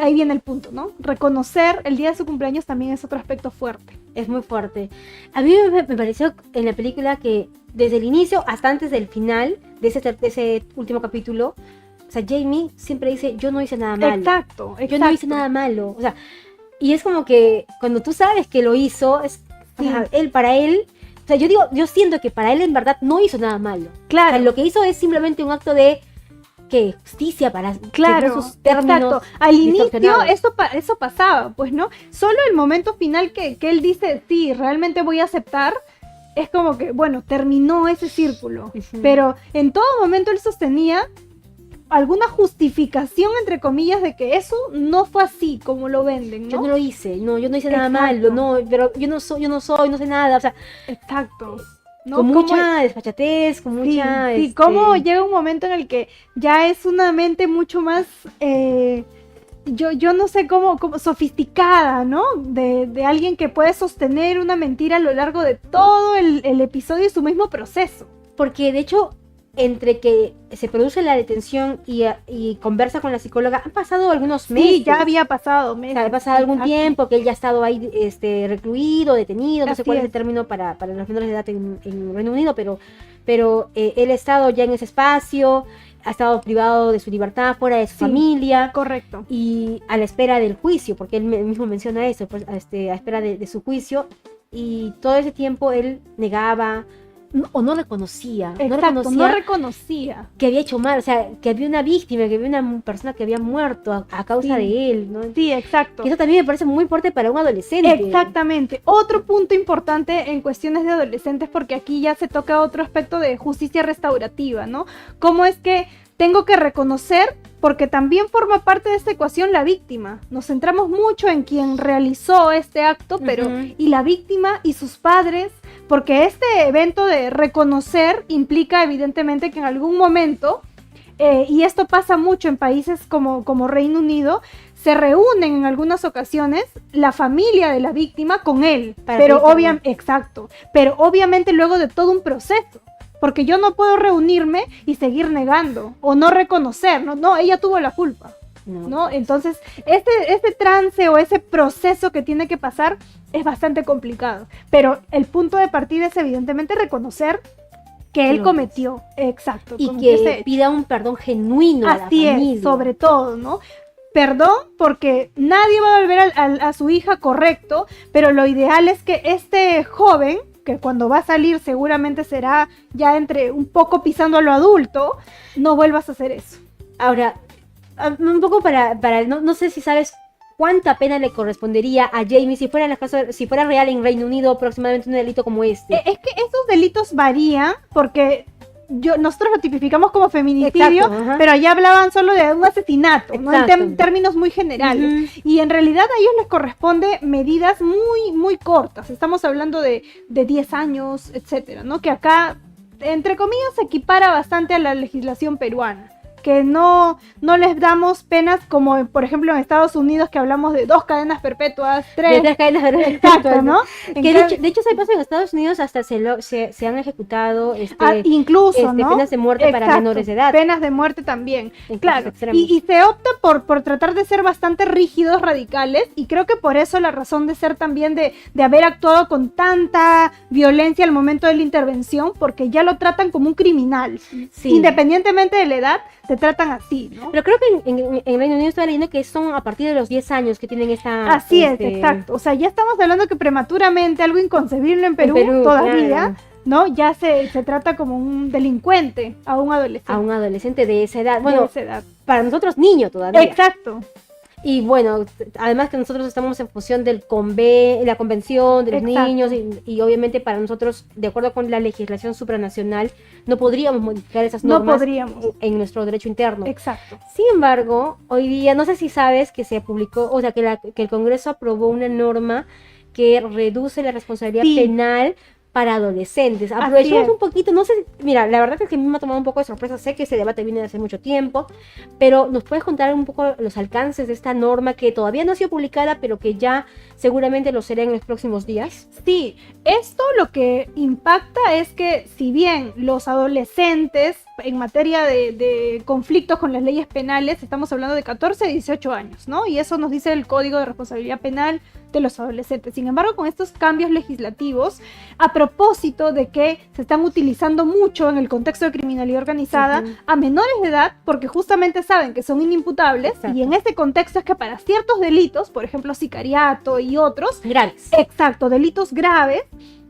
ahí viene el punto, ¿no? Reconocer el día de su cumpleaños también es otro aspecto fuerte. Es muy fuerte. A mí me pareció en la película que desde el inicio hasta antes del final de ese último capítulo, o sea, Jamie siempre dice, yo no hice nada malo. Exacto. Yo no hice nada malo. O sea, y es como que cuando tú sabes que lo hizo, para él O sea, yo siento que para él en verdad no hizo nada malo. Claro. O sea, lo que hizo es simplemente un acto de justicia para Claro, según sus términos exacto. Al inicio distorsionados. eso pasaba, pues, ¿no? Solo el momento final que él dice, sí, realmente voy a aceptar, es como que, bueno, terminó ese círculo. Ujú. Pero en todo momento él sostenía alguna justificación, entre comillas, de que eso no fue así como lo venden, Yo ¿no? no lo hice, no, yo no hice nada Exacto. malo, no, pero yo no soy, no sé nada, o sea, Exacto. ¿No? con ¿Cómo- mucha desfachatez, con Sí, mucha... sí, cómo llega un momento en el que ya es una mente mucho más, yo no sé cómo sofisticada, ¿no? De alguien que puede sostener una mentira a lo largo de todo el episodio y su mismo proceso. Porque de hecho, entre que se produce la detención y conversa con la psicóloga, han pasado algunos meses. Sí, ya había pasado O meses. sea, ha pasado algún Exacto. tiempo que él ya ha estado ahí recluido, detenido, no sé Así cuál es es. el término para los menores de edad en Reino Unido, pero él ha estado ya en ese espacio, ha estado privado de su libertad, fuera de su Sí. familia, Correcto. y a la espera del juicio, porque él mismo menciona eso, pues, a espera de su juicio, y todo ese tiempo él negaba o no reconocía, Exacto, no reconocía. que había hecho mal, o sea, que había una víctima, que había una persona que había muerto a causa Sí. de él, ¿no? Sí, exacto. Y eso también me parece muy fuerte para un adolescente. Exactamente. Otro punto importante en cuestiones de adolescentes, porque aquí ya se toca otro aspecto de justicia restaurativa, ¿no? Cómo es que tengo que reconocer, porque también forma parte de esta ecuación la víctima. Nos centramos mucho en quien realizó este acto, pero Ujú. y la víctima y sus padres, porque este evento de reconocer implica evidentemente que en algún momento, y esto pasa mucho en países como Reino Unido, se reúnen en algunas ocasiones la familia de la víctima con él, Para pero pedir perdón. exacto, pero obviamente luego de todo un proceso, porque yo no puedo reunirme y seguir negando o no reconocer, no, ella tuvo la culpa, ¿no? Entonces, este trance o ese proceso que tiene que pasar es bastante complicado, pero el punto de partida es evidentemente reconocer que él Lo cometió, exacto, Y cometió ese que hecho. pida un perdón genuino a la Así familia. es, sobre todo, ¿no? Perdón, porque nadie va a volver a su hija correcto, pero lo ideal es que este joven, que cuando va a salir seguramente será ya entre un poco pisando a lo adulto, no vuelvas a hacer eso. Ahora, un poco no sé si sabes cuánta pena le correspondería a Jamie si fuera real en Reino Unido aproximadamente un delito como este. Es que esos delitos varían porque nosotros lo tipificamos como feminicidio, Exacto, ajá. pero allá hablaban solo de un asesinato, ¿no? En Exacto. términos muy generales. Ujú. Y en realidad a ellos les corresponde medidas muy, muy cortas. Estamos hablando de 10 años, etcétera, ¿no? Que acá, entre comillas, se equipara bastante a la legislación peruana. Que no les damos penas como, por ejemplo, en Estados Unidos, que hablamos de 2 cadenas perpetuas, 3. De tres cadenas de Exacto, ¿no? Que de hecho, se pasa en Estados Unidos hasta se han ejecutado incluso, ¿no? penas de muerte para Exacto, menores de edad. Penas de muerte también, En claro. casos extremos. Y se opta por tratar de ser bastante rígidos, radicales, y creo que por eso la razón de ser también de haber actuado con tanta violencia al momento de la intervención, porque ya lo tratan como un criminal. Sí. Independientemente de la edad, se tratan así, ¿no? Pero creo que en Reino Unido estaba leyendo que son a partir de los 10 años que tienen esta... Así es, exacto. O sea, ya estamos hablando que prematuramente, algo inconcebible en Perú todavía, claro. ¿no? Ya se trata como un delincuente a un adolescente. A un adolescente de esa edad. Bueno, de esa edad. para nosotros niño todavía. Exacto. Y bueno, además que nosotros estamos en función la convención de los Exacto. niños y obviamente para nosotros, de acuerdo con la legislación supranacional, no podríamos modificar esas No normas podríamos. en nuestro derecho interno. Exacto. Sin embargo, hoy día, no sé si sabes que se publicó, o sea, que el Congreso aprobó una norma que reduce la responsabilidad Sí. penal para adolescentes. Así Aprovechemos es. un poquito, no sé, mira, la verdad es que a mí me ha tomado un poco de sorpresa, sé que ese debate viene de hace mucho tiempo, pero ¿nos puedes contar un poco los alcances de esta norma que todavía no ha sido publicada, pero que ya seguramente lo será en los próximos días? Sí, esto lo que impacta es que si bien los adolescentes en materia de conflictos con las leyes penales, estamos hablando de 14 a 18 años, ¿no? Y eso nos dice el Código de Responsabilidad Penal de los adolescentes. Sin embargo, con estos cambios legislativos, a propósito de que se están utilizando mucho en el contexto de criminalidad organizada Ujú. a menores de edad, porque justamente saben que son inimputables, Exacto. y en este contexto es que para ciertos delitos, por ejemplo, sicariato y otros, Graves. exacto, delitos graves,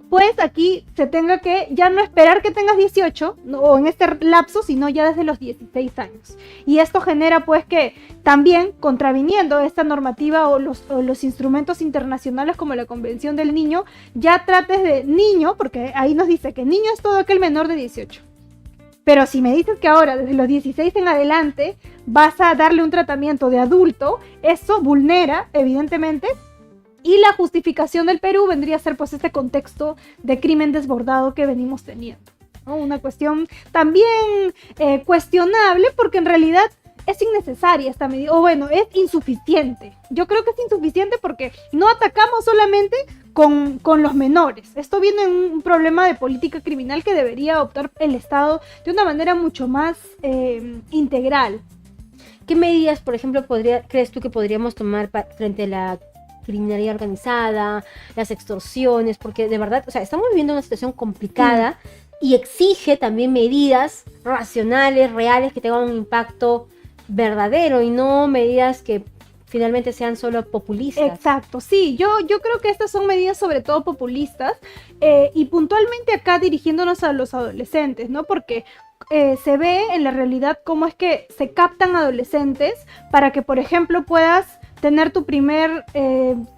pues aquí se tenga que ya no esperar que tengas 18 o en este lapso, sino ya desde los 16 años. Y esto genera pues que también contraviniendo esta normativa o los instrumentos internacionales como la Convención del Niño, ya trates de niño, porque ahí nos dice que niño es todo aquel menor de 18. Pero si me dices que ahora desde los 16 en adelante vas a darle un tratamiento de adulto, eso vulnera evidentemente. Y la justificación del Perú vendría a ser pues este contexto de crimen desbordado que venimos teniendo, ¿no? Una cuestión también cuestionable porque en realidad es innecesaria esta medida, o bueno, es insuficiente. Yo creo que es insuficiente porque no atacamos solamente con los menores. Esto viene en un problema de política criminal que debería adoptar el Estado de una manera mucho más integral. ¿Qué medidas, por ejemplo, crees tú que podríamos tomar frente a la criminalidad organizada, las extorsiones? Porque de verdad, o sea, estamos viviendo una situación complicada y exige también medidas racionales, reales, que tengan un impacto verdadero y no medidas que finalmente sean solo populistas. Exacto, sí, yo creo que estas son medidas sobre todo populistas y puntualmente acá dirigiéndonos a los adolescentes, ¿no? Porque se ve en la realidad cómo es que se captan adolescentes para que, por ejemplo, puedas tener tu primer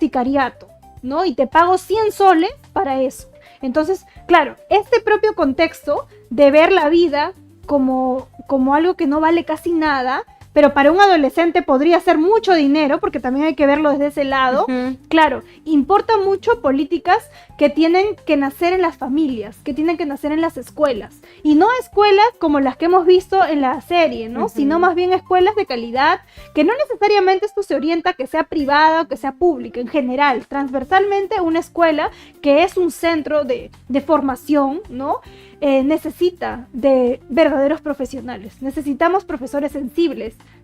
sicariato, ¿no? Y te pago 100 soles para eso. Entonces, claro, este propio contexto de ver la vida como algo que no vale casi nada, pero para un adolescente podría ser mucho dinero, porque también hay que verlo desde ese lado. Claro, importa mucho políticas que tienen que nacer en las familias, que tienen que nacer en las escuelas. Y no escuelas como las que hemos visto en la serie, ¿no? Sino más bien escuelas de calidad, que no necesariamente esto se orienta a que sea privada o que sea pública, en general, transversalmente una escuela que es un centro de formación, ¿no? Necesita de verdaderos profesionales. Necesitamos profesores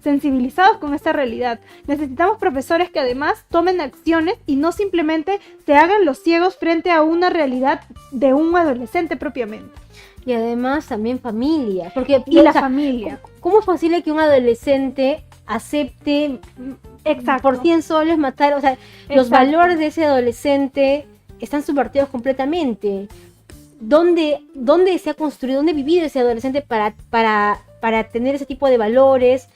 sensibilizados con esta realidad. Necesitamos profesores que además tomen acciones y no simplemente se hagan los ciegos frente a una realidad de un adolescente propiamente. Y además también familia. Porque, familia. ¿Cómo es posible que un adolescente acepte por 100 soles matar? O sea, los valores de ese adolescente están subvertidos completamente. ¿Dónde se ha construido, dónde ha vivido ese adolescente para tener ese tipo de valores?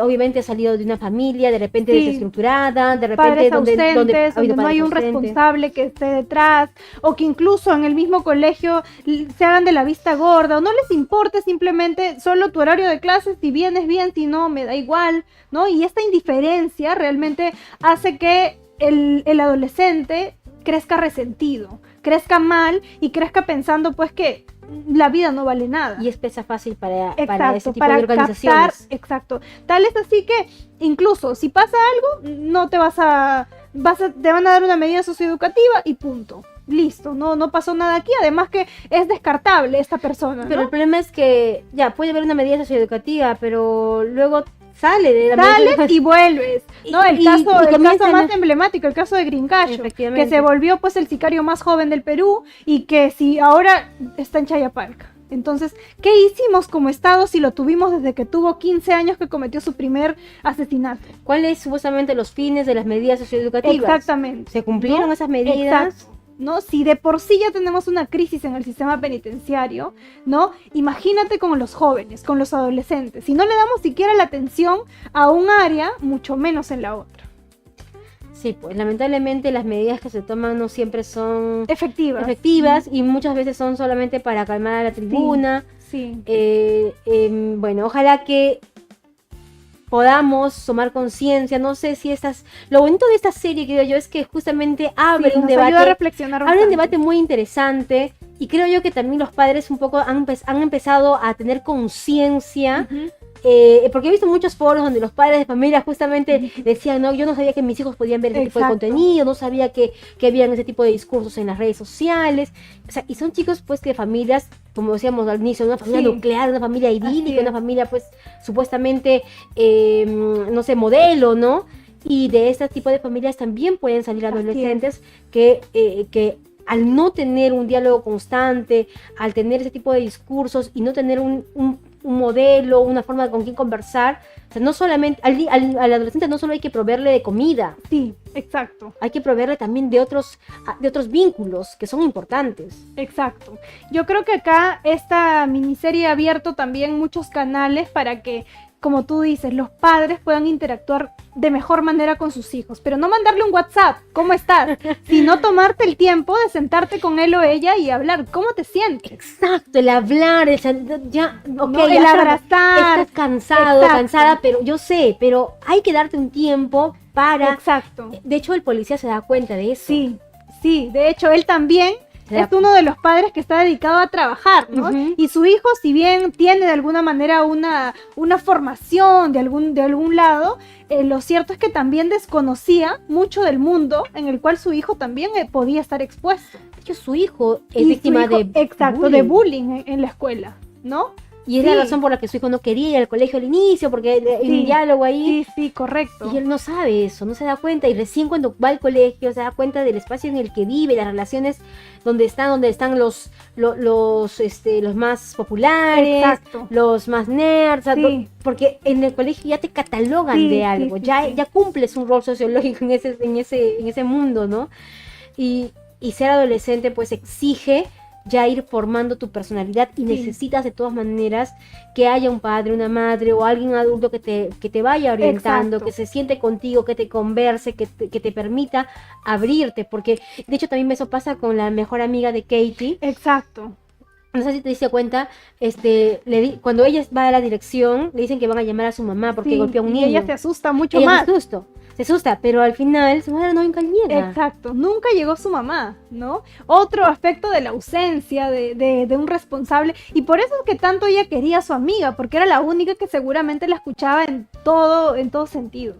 Obviamente ha salido de una familia de repente desestructurada, de repente padres ausentes, donde no hay un ausentes. responsable que esté detrás, o que incluso en el mismo colegio se hagan de la vista gorda, o no les importe simplemente solo tu horario de clases, si vienes bien, si no, me da igual, ¿no? Y esta indiferencia realmente hace que el adolescente crezca resentido, crezca mal y crezca pensando pues que la vida no vale nada. Y es presa fácil para ese tipo para de organizaciones. Captar, exacto. Tal es así que incluso si pasa algo, no te te van a dar una medida socioeducativa y punto. Listo, no pasó nada aquí, además que es descartable esta persona, ¿no? Pero el problema es que ya puede haber una medida socioeducativa, pero luego sales y vuelves, ¿no? El caso más emblemático, el caso de Gringallo, que se volvió pues el sicario más joven del Perú y que si ahora está en Chayapalca. Entonces, ¿qué hicimos como Estado si lo tuvimos desde que tuvo 15 años que cometió su primer asesinato? ¿Cuáles supuestamente los fines de las medidas socioeducativas? Exactamente. ¿Se cumplieron esas medidas? Exacto. ¿No? Si de por sí ya tenemos una crisis en el sistema penitenciario, ¿no? Imagínate con los jóvenes, con los adolescentes. Si no le damos siquiera la atención a un área, mucho menos en la otra. Sí, pues lamentablemente las medidas que se toman no siempre son efectivas y muchas veces son solamente para calmar a la tribuna. Sí. Bueno, ojalá que podamos tomar conciencia. No sé si lo bonito de esta serie, creo yo, es que justamente abre un debate, ayuda a reflexionar abre un debate muy interesante, y creo yo que también los padres un poco han empezado a tener conciencia. Porque he visto muchos foros donde los padres de familia justamente decían, no, yo no sabía que mis hijos podían ver ese tipo de contenido, no sabía que habían ese tipo de discursos en las redes sociales. O sea, y son chicos pues de familias, como decíamos al inicio, una familia nuclear, una familia idílica, una familia pues supuestamente, no sé, modelo, ¿no? Y de este tipo de familias también pueden salir adolescentes que al no tener un diálogo constante, al tener ese tipo de discursos y no tener un un modelo, una forma con quien conversar. O sea, no solamente, al adolescente no solo hay que proveerle de comida, Sí, exacto. hay que proveerle también de otros vínculos que son importantes. Exacto. Yo creo que acá esta miniserie ha abierto también muchos canales para que, como tú dices, los padres puedan interactuar de mejor manera con sus hijos, pero no mandarle un WhatsApp, ¿cómo estás? Sino tomarte el tiempo de sentarte con él o ella y hablar, ¿cómo te sientes? Exacto, el hablar, ya, ok, No, el ya abrazar. estás cansado, Exacto. cansada, pero yo sé, pero hay que darte un tiempo para... Exacto. De hecho, el policía se da cuenta de eso. Sí, sí, de hecho él también Se es da- uno de los padres que está dedicado a trabajar, ¿no? Ujú. Y su hijo, si bien tiene de alguna manera una formación de algún lado, lo cierto es que también desconocía mucho del mundo en el cual su hijo también podía estar expuesto. De hecho, su hijo es Y víctima su hijo, de exacto, de bullying en la escuela, ¿no? Y es Sí. la razón por la que su hijo no quería ir al colegio al inicio, porque hay Sí. un diálogo ahí. Sí, sí, correcto. Y él no sabe eso, no se da cuenta. Y recién cuando va al colegio se da cuenta del espacio en el que vive, las relaciones donde están los más populares, Exacto. los más nerds. O sea, Sí. porque en el colegio ya te catalogan Sí, de sí, algo, sí, ya, sí. ya cumples un rol sociológico en ese mundo, ¿no? Y ser adolescente pues exige ya ir formando tu personalidad y Sí. necesitas de todas maneras que haya un padre, una madre o alguien adulto que te vaya orientando, Exacto. que se siente contigo, que te converse, que te permita abrirte, porque de hecho también eso pasa con la mejor amiga de Katie. Exacto. No sé si te diste cuenta, cuando ella va a la dirección, le dicen que van a llamar a su mamá porque Sí, golpeó a un y niño. ella se asusta mucho Ella más. se asusta, pero al final su madre no llega. Exacto, nunca llegó su mamá, ¿no? Otro aspecto de la ausencia de un responsable, y por eso es que tanto ella quería a su amiga, porque era la única que seguramente la escuchaba en todo sentido.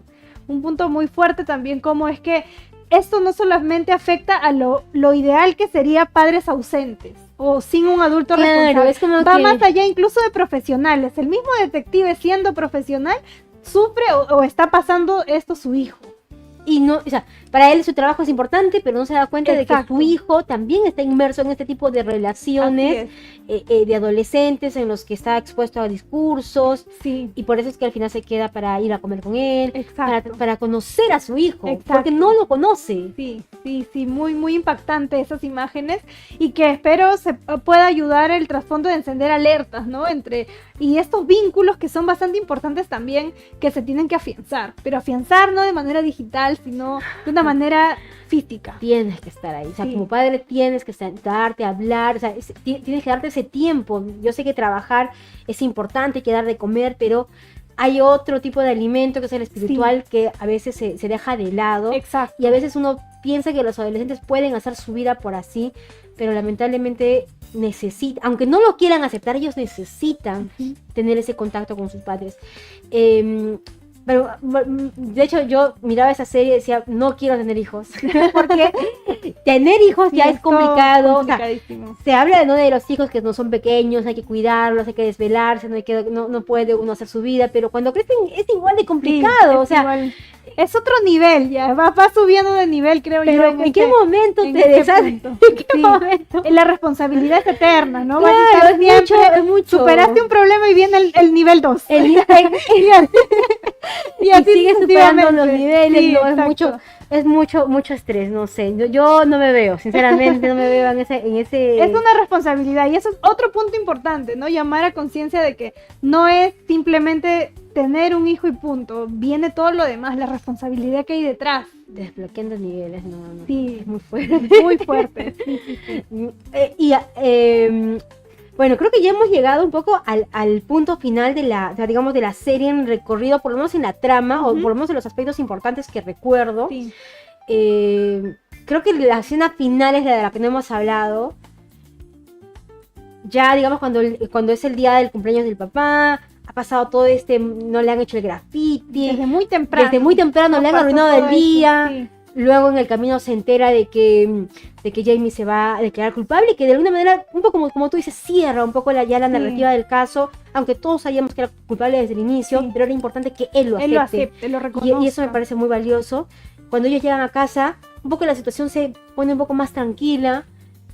Un punto muy fuerte también como es que esto no solamente afecta a lo ideal que sería padres ausentes o sin un adulto Claro, responsable, es como va que- más allá incluso de profesionales. El mismo detective siendo profesional sufre o está pasando esto su hijo. Y no, o sea, para él su trabajo es importante, pero no se da cuenta de que Exacto. su hijo también está inmerso en este tipo de relaciones de adolescentes en los que está expuesto a discursos, Sí, y por eso es que al final se queda para ir a comer con él, exacto. para conocer a su hijo, Exacto. porque no lo conoce. Sí, muy impactante esas imágenes, y que espero se pueda ayudar el trasfondo de encender alertas, ¿no? Y estos vínculos que son bastante importantes también, que se tienen que afianzar, pero afianzar no de manera digital, sino de una manera física. Tienes que estar ahí, o sea, Sí. como padre tienes que sentarte a hablar, o sea, tienes que darte ese tiempo. Yo sé que trabajar es importante, hay que dar de comer, pero hay otro tipo de alimento que es el espiritual que a veces se deja de lado. Exacto. Y a veces uno piensa que los adolescentes pueden hacer su vida por así, pero lamentablemente necesitan, aunque no lo quieran aceptar, ellos necesitan tener ese contacto con sus padres. Pero de hecho yo miraba esa serie y decía, no quiero tener hijos, porque tener hijos ya Sí, es complicado. O sea, complicadísimo. se habla, ¿no?, de los hijos que no son pequeños, hay que cuidarlos, hay que desvelarse, no puede uno hacer su vida, pero cuando crecen es igual de complicado. Sí, o sea, igual. Es otro nivel, ya va subiendo de nivel, creo yo. pero ¿en qué momento en te este deshaces? punto. ¿En qué Sí. momento? La responsabilidad es eterna, ¿no? Vas a Claro, estar es siempre- mucho, es mucho. Superaste un problema y viene el nivel 2. Y así sigue superando los sucesivamente. niveles, Sí, no, exacto. es mucho estrés, no sé, yo no me veo, sinceramente no me veo en ese... Es una responsabilidad, y eso es otro punto importante, ¿no? Llamar a conciencia de que no es simplemente tener un hijo y punto, viene todo lo demás, la responsabilidad que hay detrás. Desbloqueando niveles, no, Sí. es muy fuerte. Muy fuerte. Sí, sí, sí. Bueno, creo que ya hemos llegado un poco al punto final de la serie en recorrido, por lo menos en la trama, o Ujú. por lo menos en los aspectos importantes que recuerdo. Sí. Creo que la escena final es la de la que no hemos hablado. Ya, digamos, cuando es el día del cumpleaños del papá, ha pasado todo no le han hecho el graffiti. Desde muy temprano. Desde muy temprano le han pasó arruinado todo el eso, día. sí. Luego en el camino se entera de que Jamie se va a declarar culpable y que de alguna manera, un poco como tú dices, cierra un poco ya la Sí. narrativa del caso, aunque todos sabíamos que era culpable desde el inicio, Sí. pero era importante que él lo acepte. Él lo acepte, lo reconozca. Y eso me parece muy valioso. Cuando ellos llegan a casa, un poco la situación se pone un poco más tranquila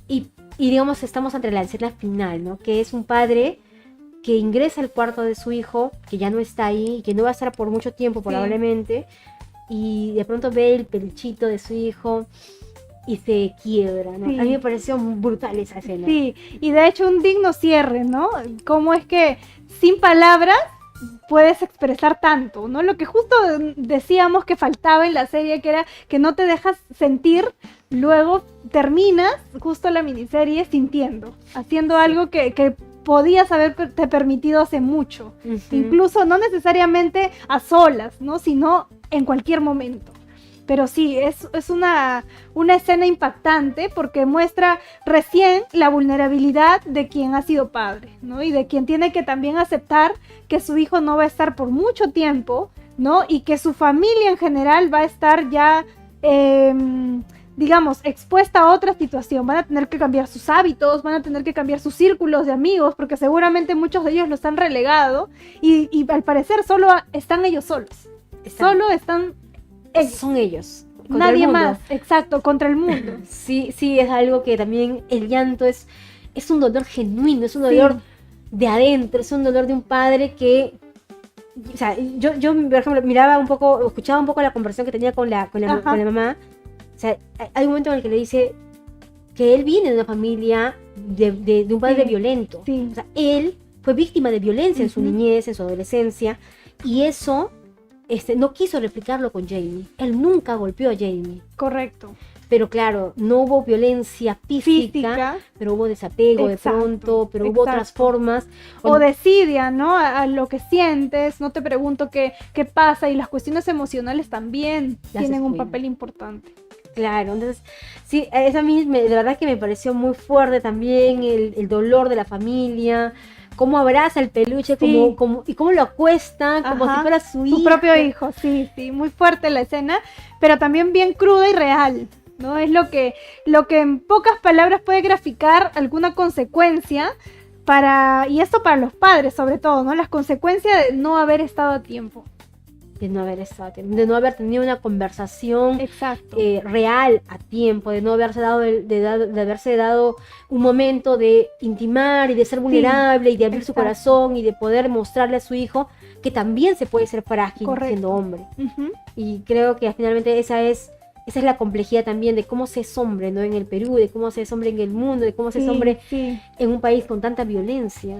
y digamos estamos ante la escena final, ¿no? Que es un padre que ingresa al cuarto de su hijo, que ya no está ahí, que no va a estar por mucho tiempo probablemente, y de pronto ve el peluchito de su hijo y se quiebra, ¿no? Sí. A mí me pareció brutal esa escena. Sí, y de hecho un digno cierre, ¿no? Cómo es que sin palabras puedes expresar tanto, ¿no? Lo que justo decíamos que faltaba en la serie, que era que no te dejas sentir, luego terminas justo la miniserie sintiendo, haciendo algo que podías haberte permitido hace mucho, incluso no necesariamente a solas, ¿no? Sino en cualquier momento. Pero sí, es una escena impactante porque muestra recién la vulnerabilidad de quien ha sido padre, ¿no? Y de quien tiene que también aceptar que su hijo no va a estar por mucho tiempo, ¿no? Y que su familia en general va a estar ya, digamos, expuesta a otra situación. Van a tener que cambiar sus hábitos, van a tener que cambiar sus círculos de amigos, porque seguramente muchos de ellos los han relegado y al parecer solo están ellos solos. Solo están... Son ellos. Contra Nadie el mundo. más, exacto, contra el mundo. Sí, es algo que también el llanto es un dolor genuino, es un dolor de adentro, es un dolor de un padre que, o sea, yo por ejemplo, miraba un poco, escuchaba un poco la conversación que tenía con la mamá. O sea, hay un momento en el que le dice que él viene de una familia de un padre violento. Sí. O sea, él fue víctima de violencia en su niñez, en su adolescencia, y eso no quiso replicarlo con Jamie. Él nunca golpeó a Jamie. Correcto. Pero claro, no hubo violencia física, pero hubo desapego de pronto, pero hubo otras formas. O desidia, ¿no? A lo que sientes, no te pregunto qué pasa, y las cuestiones emocionales también tienen un papel importante. Claro, entonces, sí, eso a mí de verdad que me pareció muy fuerte también, el dolor de la familia, cómo abraza el peluche, y cómo lo acuesta, como si fuera su hijo. Su propio hijo, sí, muy fuerte la escena, pero también bien cruda y real, ¿no? Es lo que en pocas palabras puede graficar alguna consecuencia y esto para los padres sobre todo, ¿no? Las consecuencias de no haber estado a tiempo. De no haber tenido una conversación real a tiempo, de no haberse dado de haberse dado un momento de intimar y de ser vulnerable y de abrir su corazón y de poder mostrarle a su hijo que también se puede ser frágil siendo hombre. Y creo que finalmente esa es la complejidad también de cómo se es hombre, ¿no? En el Perú, de cómo se es hombre en el mundo, de cómo se es hombre en un país con tanta violencia.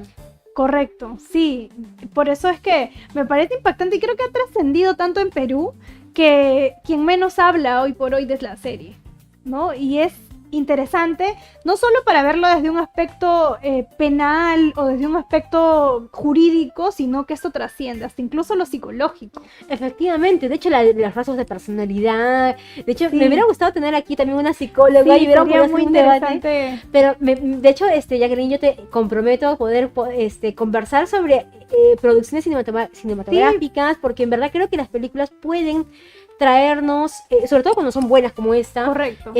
Correcto, sí, por eso es que me parece impactante y creo que ha trascendido tanto en Perú que quien menos habla hoy por hoy de la serie, ¿no? Y es interesante, no solo para verlo desde un aspecto penal o desde un aspecto jurídico, sino que esto trasciende hasta incluso lo psicológico. Efectivamente, de hecho los rasgos de personalidad, de hecho me hubiera gustado tener aquí también una psicóloga y hubiera muy un interesante debate, pero de hecho, Jacqueline, yo te comprometo a poder conversar sobre producciones cinematográficas, porque en verdad creo que las películas pueden traernos, sobre todo cuando son buenas como esta, correcto,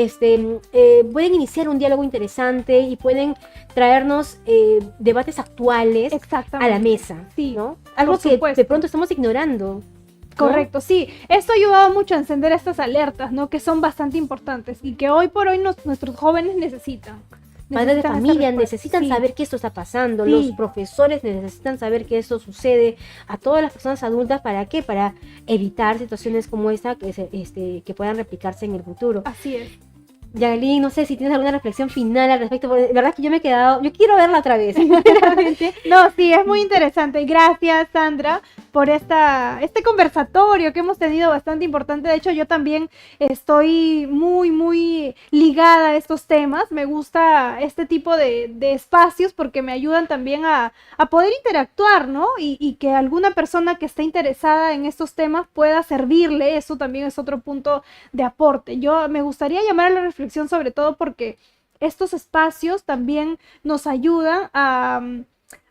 pueden iniciar un diálogo interesante y pueden traernos debates actuales a la mesa, ¿no? Algo que de pronto estamos ignorando. Correcto, sí. Esto ha ayudado mucho a encender estas alertas, ¿no? Que son bastante importantes y que hoy por hoy nuestros jóvenes necesitan. Padres de familia necesitan saber que esto está pasando, los profesores necesitan saber que esto sucede, a todas las personas adultas, ¿para qué? Para evitar situaciones como esta que puedan replicarse en el futuro. Así es. Jacqueline, no sé si tienes alguna reflexión final al respecto, porque de verdad que yo yo quiero verla otra vez. No, sí, es muy interesante. Gracias, Sandra, por este conversatorio que hemos tenido bastante importante. De hecho, yo también estoy muy, muy ligada a estos temas. Me gusta este tipo de espacios porque me ayudan también a poder interactuar, ¿no? Y que alguna persona que esté interesada en estos temas pueda servirle. Eso también es otro punto de aporte. Yo me gustaría llamar a la reflexión sobre todo porque estos espacios también nos ayudan a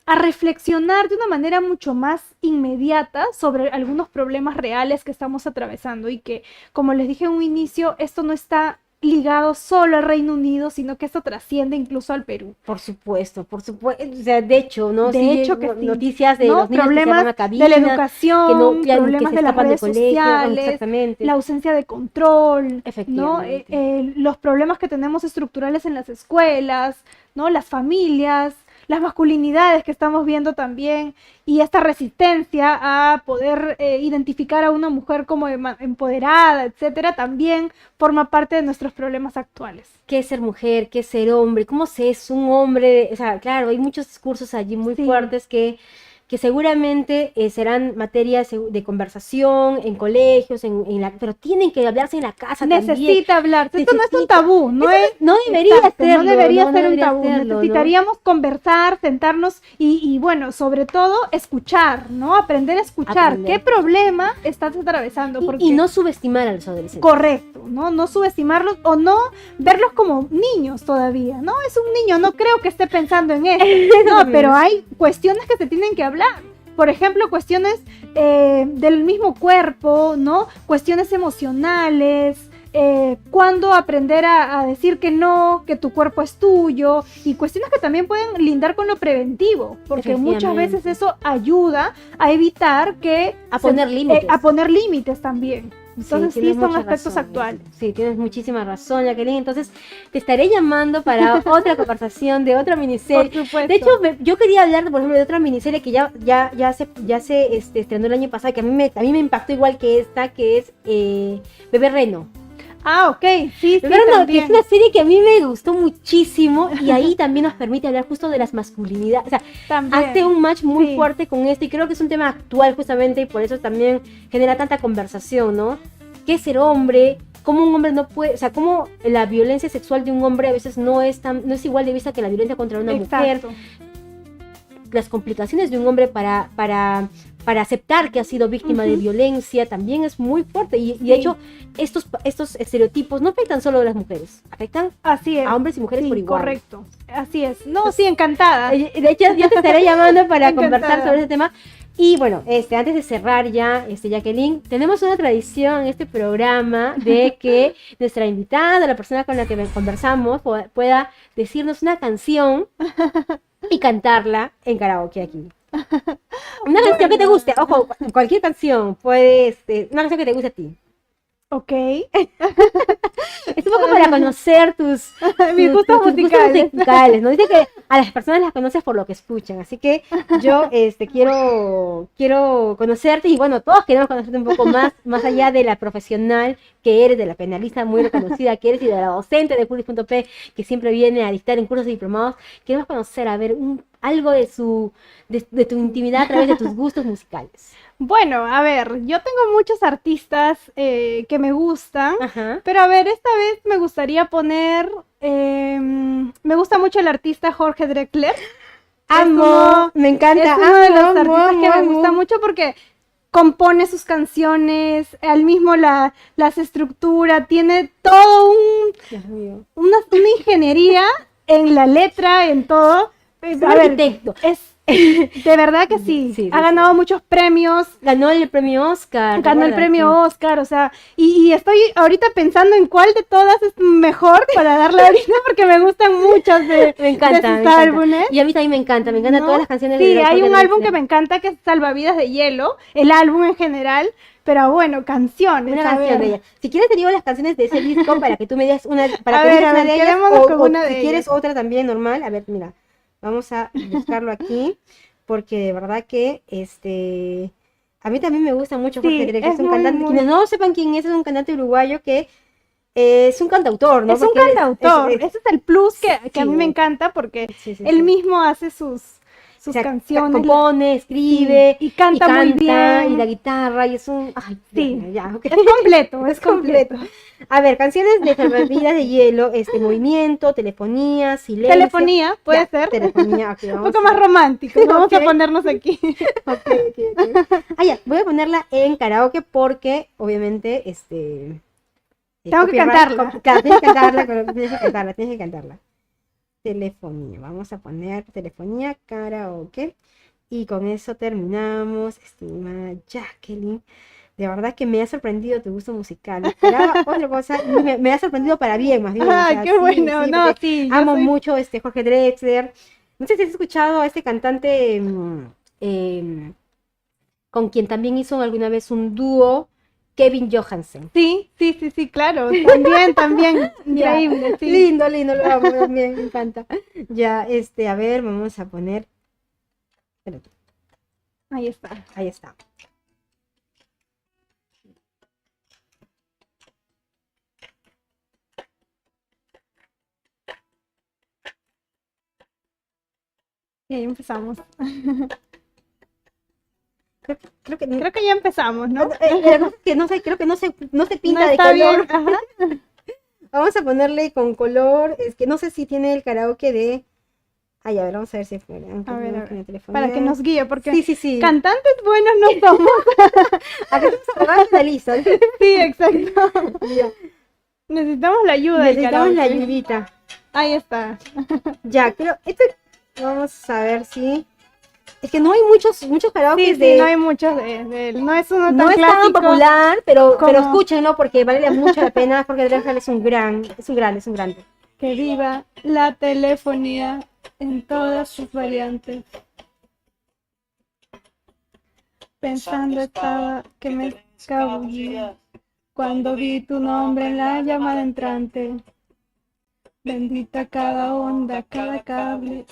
reflexionar de una manera mucho más inmediata sobre algunos problemas reales que estamos atravesando y que, como les dije en un inicio, esto no está ligado solo al Reino Unido, sino que esto trasciende incluso al Perú. Por supuesto, o sea, de hecho, ¿no? Noticias de los niños problemas que se van a cabina, de la educación, problemas de las redes sociales, exactamente. La ausencia de control, ¿no? Efectivamente. Los problemas que tenemos estructurales en las escuelas, ¿no? Las familias, las masculinidades que estamos viendo también y esta resistencia a poder identificar a una mujer como empoderada, etcétera, también forma parte de nuestros problemas actuales. ¿Qué es ser mujer? ¿Qué es ser hombre? ¿Cómo se es un hombre? O sea, claro, hay muchos discursos allí muy fuertes que seguramente serán materias de conversación en colegios, pero tienen que hablarse en la casa también. Necesita hablarse. Esto no es un tabú, no debería serlo. No debería ser un tabú. Necesitaríamos conversar, sentarnos y bueno, sobre todo escuchar, ¿no? Aprender a escuchar qué problema estás atravesando. Y no subestimar a los adolescentes. Correcto, ¿no? No subestimarlos o no verlos como niños todavía, ¿no? Es un niño, no creo que esté pensando en eso. No, pero hay cuestiones que se tienen que hablar. Por ejemplo, cuestiones del mismo cuerpo, ¿no? Cuestiones emocionales, cuándo aprender a decir que no, que tu cuerpo es tuyo, y cuestiones que también pueden lindar con lo preventivo, porque muchas veces eso ayuda a evitar que... A poner límites. A poner límites también. Entonces sí son aspectos razón, actuales. Sí, tienes muchísima razón, Jacqueline. Entonces te estaré llamando para otra conversación de otra miniserie. Por supuesto. De hecho, yo quería hablar, por ejemplo, de otra miniserie que ya se estrenó el año pasado, que a mí me impactó igual que esta, que es Bebé Reno. Ah, ok, sí, Bebé Reno, que es una serie que a mí me gustó muchísimo y ahí también nos permite hablar justo de las masculinidades. O sea, hace un match muy fuerte con esto y creo que es un tema actual justamente y por eso también genera tanta conversación, ¿no? ¿Qué es ser hombre? ¿Cómo un hombre no puede, o sea, cómo la violencia sexual de un hombre a veces no es igual de vista que la violencia contra una mujer? Las complicaciones de un hombre para aceptar que ha sido víctima de violencia también es muy fuerte y de hecho estos estereotipos no afectan solo a las mujeres, afectan a hombres y mujeres por igual. Correcto, así es. No, sí, encantada. De hecho, yo te estaré llamando para conversar sobre ese tema. Y bueno, antes de cerrar ya, Jacqueline, tenemos una tradición en este programa de que nuestra invitada, la persona con la que conversamos, pueda decirnos una canción y cantarla en karaoke aquí. Una canción que te guste, ojo, cualquier canción, una canción que te guste a ti. Ok. Es un poco para conocer tus gustos musicales, ¿no? Dice que a las personas las conoces por lo que escuchan, así que yo quiero conocerte y bueno, todos queremos conocerte un poco más allá de la profesional que eres, de la penalista muy reconocida que eres y de la docente de Juris.p que siempre viene a dictar en cursos de diplomados. Queremos conocer, a ver, algo de tu intimidad a través de tus gustos musicales. Bueno, a ver, yo tengo muchos artistas que me gustan, pero a ver, esta vez me gustaría poner, me gusta mucho el artista Jorge Drexler. Me encanta. Es uno de los artistas que me gusta mucho porque compone sus canciones, él mismo las estructura, tiene todo una ingeniería en la letra, en todo. Es un arquitecto. De verdad que sí. Ha ganado muchos premios. Ganó el premio Oscar. O sea, y estoy ahorita pensando en cuál de todas es mejor para darle ahorita porque me gustan muchas de sus álbumes. Y a mí también me encanta todas las canciones de hay un álbum que me encanta que es Salvavidas de Hielo, el álbum en general, pero bueno, canciones. Una canción de ella. Si quieres te digo las canciones de ese disco para que tú me digas una, para que digas una de ellas, o si quieres otra también normal. A ver, mira. Vamos a buscarlo aquí, porque de verdad que a mí también me gusta mucho Jorge Drexler, es un cantante. Quienes no sepan quién es un cantante uruguayo que es un cantautor, ¿no? Es un cantautor, ese es el plus que a mí me encanta, porque él mismo hace sus canciones. Compone, escribe, y canta muy bien. Y la guitarra, y es un... Ay, okay. Es completo. A ver, canciones de Salvavidas de Hielo, Movimiento, Telefonía, Silencio. Telefonía, puede ser. Telefonía, okay, un poco más romántico, vamos a ponernos aquí. Okay. Voy a ponerla en karaoke porque, obviamente, tengo que cantarla. Claro, tienes que cantarla. Telefonía, vamos a poner telefonía, karaoke y con eso terminamos, estimada Jacqueline. De verdad que me ha sorprendido tu gusto musical. Esperaba otra cosa, me ha sorprendido para bien, más bien. Ay, qué bueno, amo mucho Jorge Drexler. No sé si has escuchado a este cantante con quien también hizo alguna vez un dúo, Kevin Johansen. Sí, claro. También. Ya. Increíble, sí. Lindo, lo amo también, me encanta. Ya, a ver, vamos a poner. Espérate, Ahí está. ahí está. Y ahí empezamos. Creo que, Creo que ya empezamos, ¿no? la cosa es que no sé, creo que no se pinta No de está color. bien. Ajá. Vamos a ponerle con color. Es que no sé si tiene el karaoke de. Ay, a ver, vamos a ver si fuera. A ver, En el teléfono. para que nos guíe, porque Sí. cantantes buenos no somos. Acá estamos abogados de la lista. Sí, exacto. Ya. Necesitamos la ayuda del Necesitamos la karaoke. ayudita. Ahí está. Ya, creo. Vamos a ver si. Es que no hay muchos karaokes Sí, no hay muchos de él. No es uno tan No es tan clásico. popular, pero como- escúchenlo porque vale mucho la pena, porque Drexler es un grande. Que viva la telefonía en todas sus variantes. Pensando estaba que me escabullía cuando vi tu nombre en la llamada entrante. Bendita cada onda, cada cable.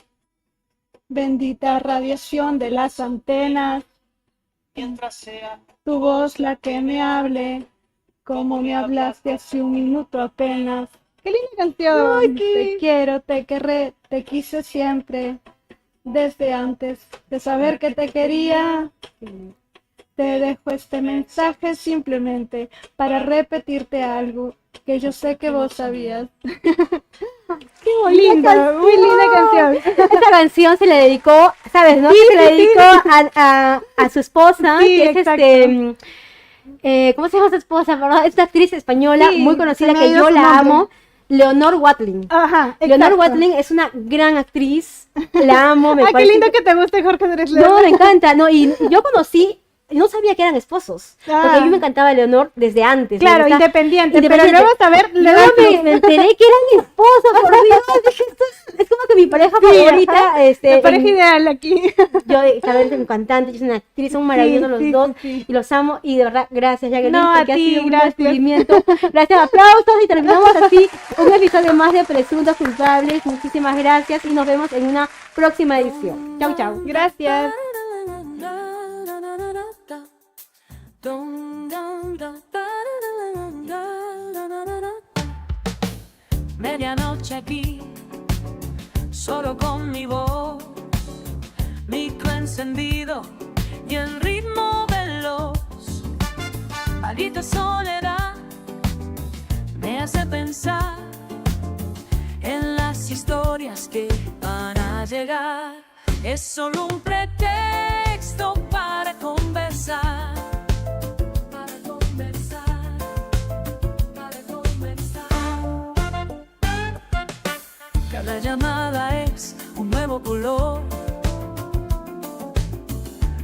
Bendita radiación de las antenas. Tu voz la que me hable, como me hablaste hace un minuto apenas. ¡Qué linda canción! Ay, Te quiero, te querré, te quise siempre. Desde antes de saber que te quería, te dejo este mensaje simplemente para repetirte algo que yo sé que vos sabías. ¡Qué Linda, muy linda canción. Esta canción se le dedicó, ¿sabes, no? Sí, Se le sí, dedicó a su esposa, Sí, que es exacto. ¿cómo se llama su esposa? ¿Verdad? Es una actriz española Sí, muy conocida se me ha que ido yo su la nombre. amo, Leonor Watling. Ajá, Leonor exacto. Watling es una gran actriz, la amo, me Ay, qué parece. lindo que te guste Jorge Drexler. No, me encanta, no, y yo conocí, no sabía que eran esposos, porque a mí me encantaba Leonor desde antes. Claro, me gusta- independiente, independiente. pero luego saber Luego me enteré que eran esposos, por Dios, dije, esto es como que mi pareja favorita, la pareja ideal aquí. yo, Isabel es un cantante, ella es una actriz, son maravillosos los dos, sí. y los amo, y de verdad, gracias, Jacqueline, No, porque a ha ti, sido un gracias. descubrimiento. Gracias, aplausos, y terminamos así un episodio más de Presuntos Culpables. Muchísimas gracias, y nos vemos en una próxima edición. Chau, chau. Gracias. Medianoche aquí, solo con mi voz, micro encendido y el ritmo veloz. Maldita soledad me hace pensar en las historias que van a llegar. Es solo un pretexto para conversar. Para conversar. Para conversar. Cada llamada es un nuevo color.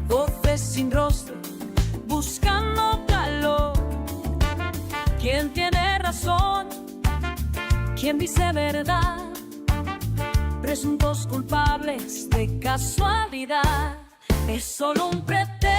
Voces sin rostro, buscando calor. ¿Quién tiene razón? ¿Quién dice verdad? Presuntos culpables de casualidad. Es solo un pretexto.